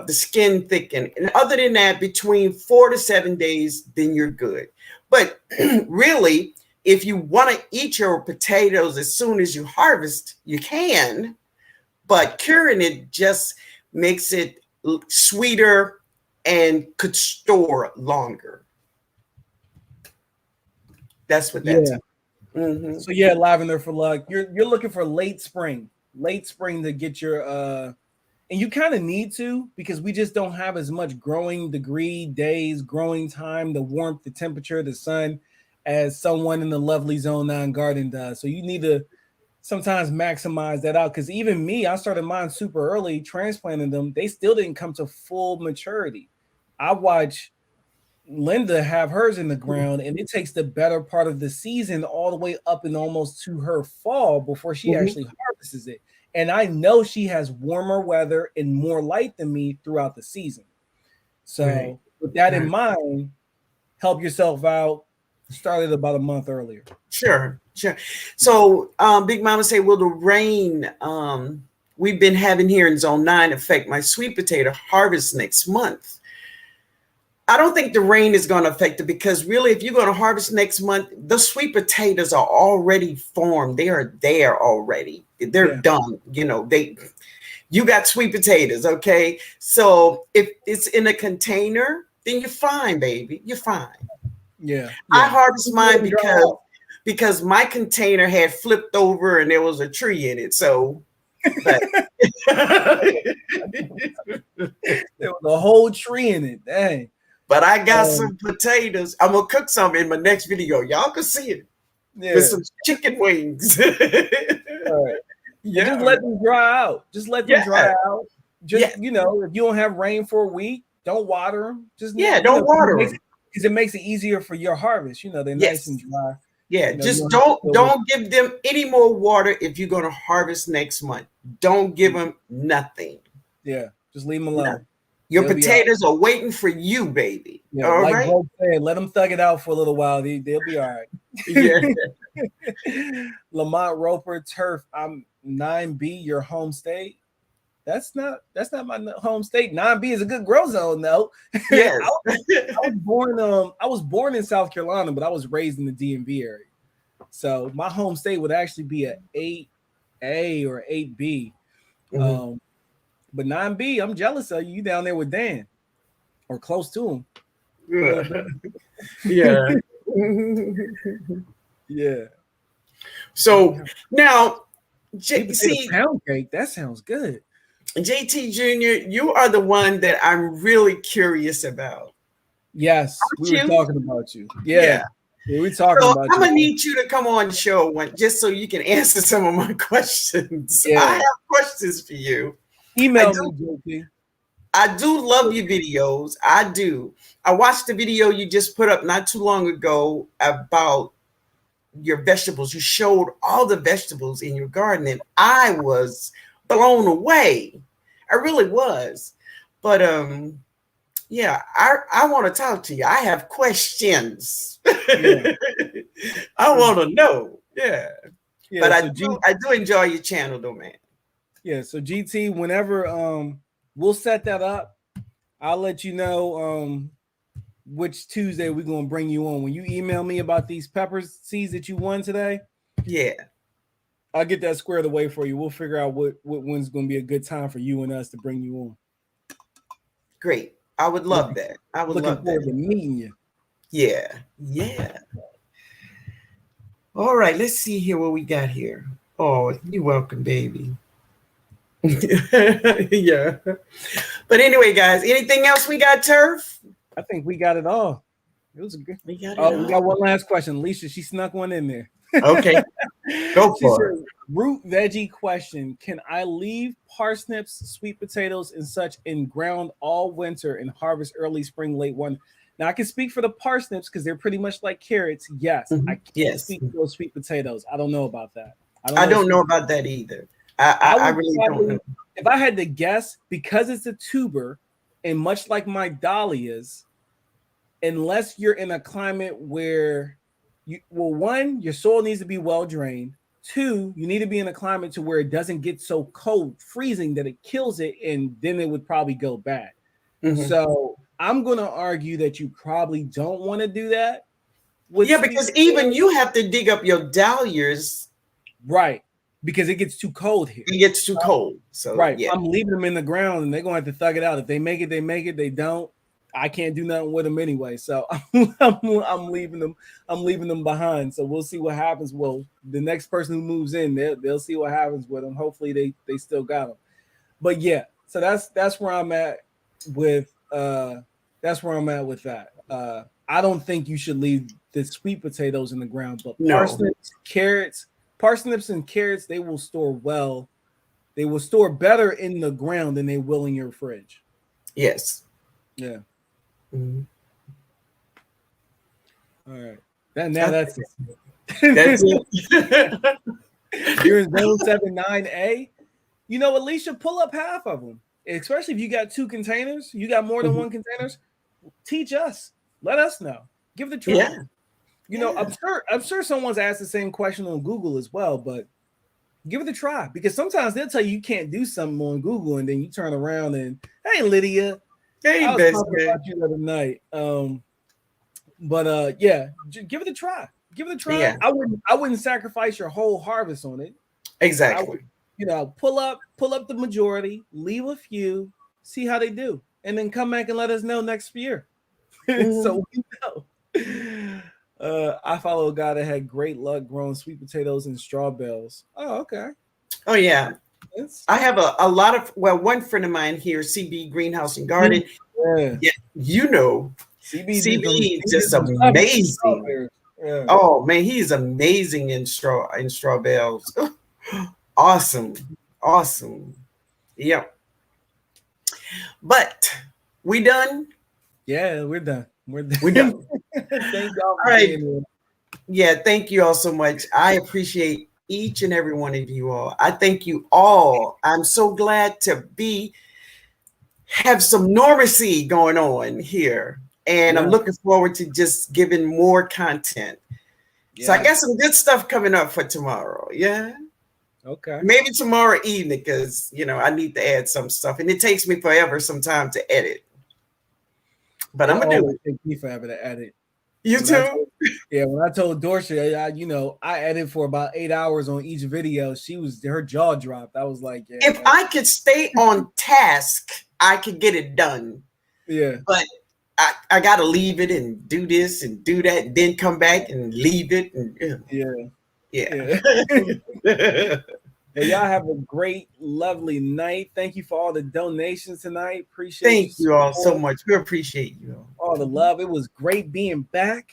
skin thickened. And other than that, between 4 to 7 days, then you're good. But really, if you want to eat your potatoes as soon as you harvest, you can. But curing it just makes it sweeter and could store longer. That's what that's. Yeah. Mm-hmm. So yeah, lavender for luck. You're looking for late spring to get your and you kind of need to, because we just don't have as much growing degree days, growing time, the warmth, the temperature, the sun as someone in the lovely Zone 9 garden does. So you need to sometimes maximize that out, because even me, I started mine super early, transplanting them. They still didn't come to full maturity. I watch Linda have hers in the ground, and it takes the better part of the season all the way up and almost to her fall before she actually harvests it. And I know she has warmer weather and more light than me throughout the season. So with that in mind, help yourself out. Started about a month earlier. Sure. So Big Mama say, will the rain we've been having here in Zone 9 affect my sweet potato harvest next month? I don't think the rain is going to affect it, because really, if you're going to harvest next month, the sweet potatoes are already formed. They are there already. They're done. You got sweet potatoes. Okay. So if it's in a container, then you're fine, baby. You're fine. Yeah. I harvest mine because my container had flipped over and there was a tree in it. So there was a whole tree in it. Dang. But I got some potatoes. I'm gonna cook some in my next video. Y'all can see it. Yeah. With some chicken wings. All right. Yeah. Just let them dry out. Dry out. Just if you don't have rain for a week, don't water them. Don't water them, because it makes it easier for your harvest. They're nice and dry. Yeah, just don't give them any more water if you're gonna harvest next month. Don't give them nothing. Yeah, just leave them alone. No. Your potatoes are waiting for you, baby. Yeah, all right. Both said, let them thug it out for a little while. They'll be all right. Yeah. Lamont Roper Turf. I'm 9B. Your home state. That's not my home state. 9B is a good grow zone, though. Yes. I was born in South Carolina, but I was raised in the DMV area. So my home state would actually be a 8A or 8B. Mm-hmm. But 9B, I'm jealous of you down there with Dan, or close to him. Yeah. Yeah. So now, see, pound cake, that sounds good. JT Jr., you are the one that I'm really curious about. Yes, we were talking about you. Yeah, we're talking about you. I'm gonna need you to come on the show just so you can answer some of my questions. Yeah. I have questions for you. Email me, JT. I do love your videos. I do. I watched the video you just put up not too long ago about your vegetables. You showed all the vegetables in your garden, and I was blown away. I really was. But I want to talk to you. I have questions. Yeah. I want to know. Yeah. But I do enjoy your channel though, man. Yeah, so GT, whenever we'll set that up, I'll let you know which Tuesday we're gonna bring you on. When you email me about these pepper seeds that you won today, I'll get that squared away for you. We'll figure out what when's gonna be a good time for you and us to bring you on. Great. I would love that. I would love that. Looking forward to meeting you. Yeah. All right, let's see here what we got here. Oh, you're welcome, baby. Yeah. But anyway, guys, anything else we got, Turf? I think we got it all. It was a good. We got it Oh, all. we got one last question. Alicia, she snuck one in there. Okay. Go She for it. said, root veggie question. Can I leave parsnips, sweet potatoes, and such in ground all winter and harvest early spring, late one? Now I can speak for the parsnips because they're pretty much like carrots. Yes, I can't Yes. speak for those sweet potatoes. I don't know about that. I don't know about that either. I really don't know. If I had to guess, because it's a tuber, and much like my dahlias, unless you're in a climate where one, your soil needs to be well drained. Two, you need to be in a climate to where it doesn't get so cold, freezing that it kills it, and then it would probably go bad. So I'm going to argue that you probably don't want to do that. Because even you have to dig up your dahlias. Right. Because it gets too cold here. It gets too cold. So right. Yeah. I'm leaving them in the ground and they're going to have to thug it out. If they make it, they make it. They don't, I can't do nothing with them anyway. So I'm leaving them. I'm leaving them behind. So we'll see what happens. Well, the next person who moves in, they'll see what happens with them. Hopefully they still got them. But yeah, so that's where I'm at with that. I don't think you should leave the sweet potatoes in the ground, but parsnips and carrots, they will store well. They will store better in the ground than they will in your fridge. Yes. Yeah. Mm-hmm. All right. That's it. That's it. You're in zone 7-9A. You know, Alicia, pull up half of them. Especially if you got 2 containers, you got more than 1 containers. Teach us. Let us know. Give it a try. Yeah. You know, I'm sure someone's asked the same question on Google as well, but give it a try because sometimes they'll tell you can't do something on Google, and then you turn around and hey, Lydia, hey, I was talking about you the other night. Yeah, give it a try. Give it a try. Yeah. I wouldn't sacrifice your whole harvest on it. Exactly. Pull up the majority, leave a few, see how they do, and then come back and let us know next year. So we know. I follow a guy that had great luck growing sweet potatoes and straw bales. Oh, okay. Oh, yeah. I have a lot of, one friend of mine here, CB Greenhouse and Garden. Yeah. You know, CB is just amazing. Yeah. Oh, man, he's amazing in straw bales. Awesome. Yep. But we done? Yeah, we're done. We're done. Thank y'all for being here. Yeah, thank you all so much. I appreciate each and every one of you all. I thank you all. I'm so glad to have some normalcy going on here. And I'm looking forward to just giving more content. Yeah. So I got some good stuff coming up for tomorrow. Yeah. Okay. Maybe tomorrow evening, because I need to add some stuff. And it takes me forever sometime to edit. But I'm gonna do it. Take me forever to edit. You too? When I told Dorsha, I edited for about 8 hours on each video. Her jaw dropped. I was like, yeah. If I could stay on task, I could get it done. Yeah. But I gotta leave it and do this and do that, and then come back and leave it. And yeah. Well, y'all have a great, lovely night. Thank you for all the donations tonight. Appreciate Thank you all so much. We appreciate you all the love. It was great being back.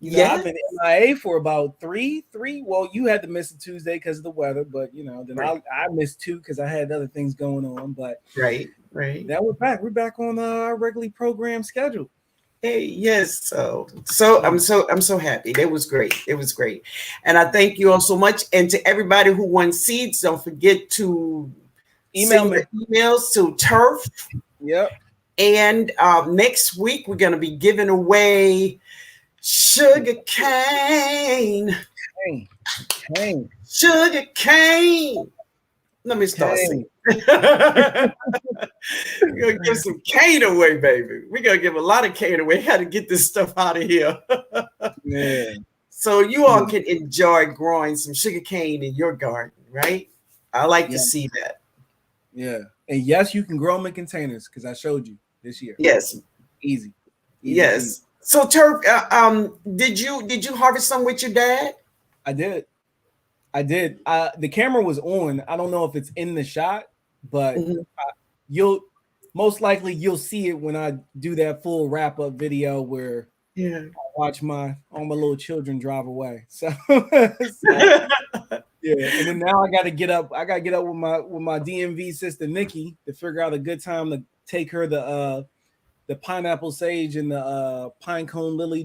I've been MIA for about three. Well, you had to miss a Tuesday because of the weather, but then I missed 2 because I had other things going on. But right. Now we're back. We're back on our regularly programmed schedule. Hey, yes. So I'm so happy. It was great. And I thank you all so much. And to everybody who won seeds, don't forget to email me emails to Turf. Yep. And next week we're gonna be giving away sugar cane. Sugar cane. Let me start singing. We're gonna give some cane away, baby. We're gonna give a lot of cane away. How to get this stuff out of here. Man. So you all can enjoy growing some sugar cane in your garden, right? I like to see that. Yeah. And yes, you can grow them in containers because I showed you this year. Yes. Easy. Yes. Easy. So Turk, did you harvest some with your dad? I did. I did. The camera was on. I don't know if it's in the shot, but you'll most likely you'll see it when I do that full wrap up video where I watch all my little children drive away. So, yeah. And then now I got to get up. I got to get up with my DMV sister Nikki to figure out a good time to take her the pineapple sage and the pine cone lily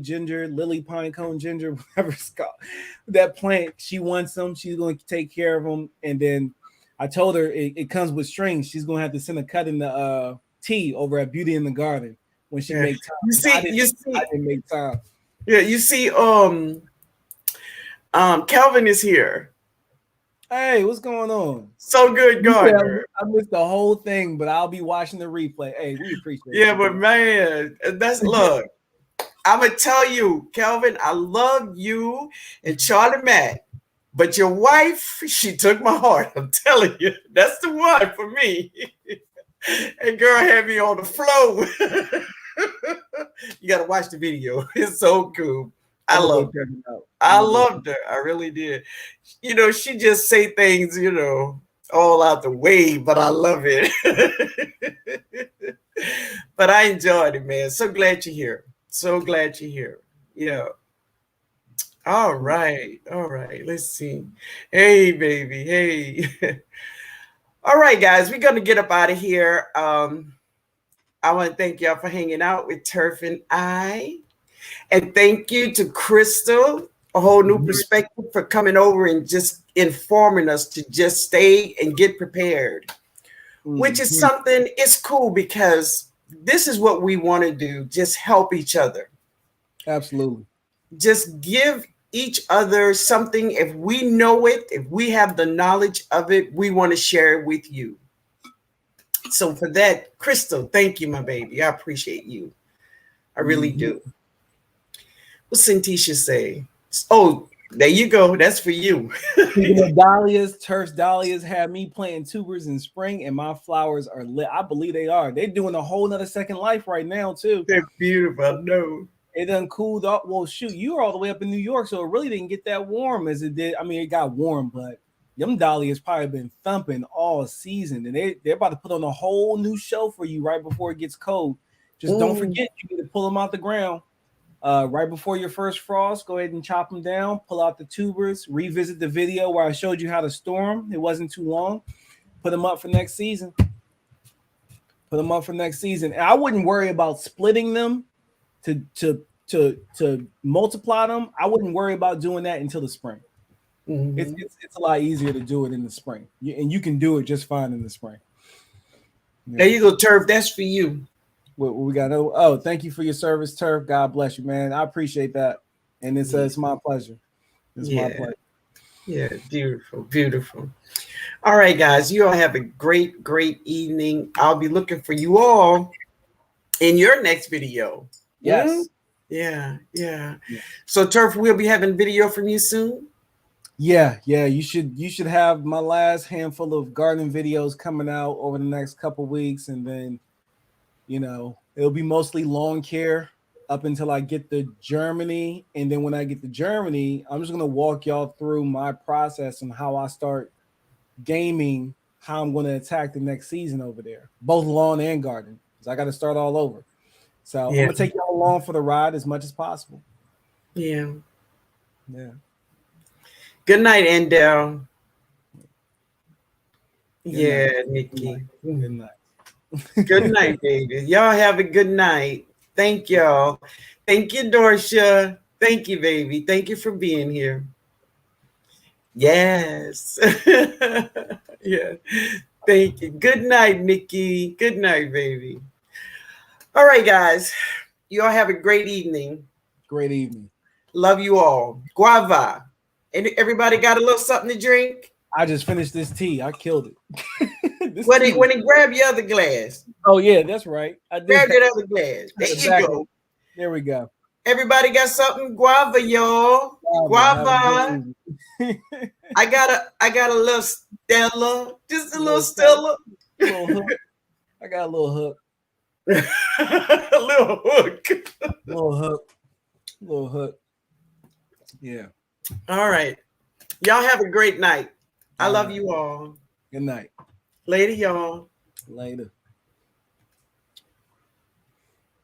pine cone ginger, whatever it's called. That plant, she wants them. She's going to take care of them. And then I told her it comes with strings. She's going to have to send a cut in the tea over at Beauty in the Garden when she makes time. I didn't make time. Yeah, you see, Calvin is here. Hey, what's going on? So good, Gardner. I missed the whole thing, but I'll be watching the replay. Hey, we appreciate it. Yeah, but man, that's look. I'm gonna tell you, Calvin, I love you and Charlie Mack, but your wife, she took my heart. I'm telling you, that's the one for me. And girl had me on the floor. You gotta watch the video. It's so cool. I loved her. I loved her. I really did. You know, she just say things, you know, all out the way, but I love it. But I enjoyed it, man. So glad you're here. So glad you're here. Yeah. All right. All right. Let's see. Hey, baby. Hey. All right, guys. We're going to get up out of here. I want to thank y'all for hanging out with Turf and I. And thank you to Crystal, a whole new perspective, for coming over and just informing us to just stay and get prepared, which is something, it's cool because this is what we want to do. Just help each other. Absolutely. Just give each other something. If we know it, if we have the knowledge of it, we want to share it with you. So for that, Crystal, thank you, my baby. I appreciate you. I really do. What's Cintisha say? Oh, there you go. That's for you. Turf's dahlias have me planting tubers in spring, and my flowers are lit. I believe they are. They're doing a whole nother second life right now, too. They're beautiful. I know. It done cooled off. Well, shoot, you were all the way up in New York, so it really didn't get that warm as it did. I mean, it got warm, but them dahlias probably been thumping all season, and they're about to put on a whole new show for you right before it gets cold. Just don't forget, you need to pull them out the ground. Right before your first frost, go ahead and chop them down, pull out the tubers, revisit the video where I showed you how to store them. It wasn't too long. Put them up for next season. And I wouldn't worry about splitting them to multiply them. I wouldn't worry about doing that until the spring. It's a lot easier to do it in the spring, and you can do it just fine in the spring. Yeah. There you go, Turf. That's for you. What we got? Oh, thank you for your service, Turf. God bless you, man. I appreciate that, and it's my pleasure. It's my pleasure. Yeah, beautiful, beautiful. All right, guys, you all have a great, great evening. I'll be looking for you all in your next video. Yes. Yeah. So, Turf, we'll be having video from you soon. Yeah. You should have my last handful of gardening videos coming out over the next couple weeks, and then. You know, it'll be mostly lawn care up until I get to Germany. And then when I get to Germany, I'm just going to walk y'all through my process and how I start gaming, how I'm going to attack the next season over there, both lawn and garden. So I got to start all over. So I'm going to take y'all along for the ride as much as possible. Yeah. Good night, Endell. Yeah, Nikki. Good night. Good night, baby. Y'all have a good night. Thank y'all. Thank you, Dorsha. Thank you, baby. Thank you for being here. Yes. Yeah. Thank you. Good night, Nikki. Good night, baby. All right, guys. You all have a great evening. Great evening. Love you all. Guava. And everybody got a little something to drink? I just finished this tea. I killed it. When he grab your other glass. Oh, yeah, that's right. I did. Grab your other glass. There you go. There we go. Everybody got something? Guava, y'all. Guava. I got a little Stella. Just a little Stella. I got a little hook. A little hook. Little hook. Yeah. All right. Y'all have a great night. I love you all. Good night. Later, y'all. Later.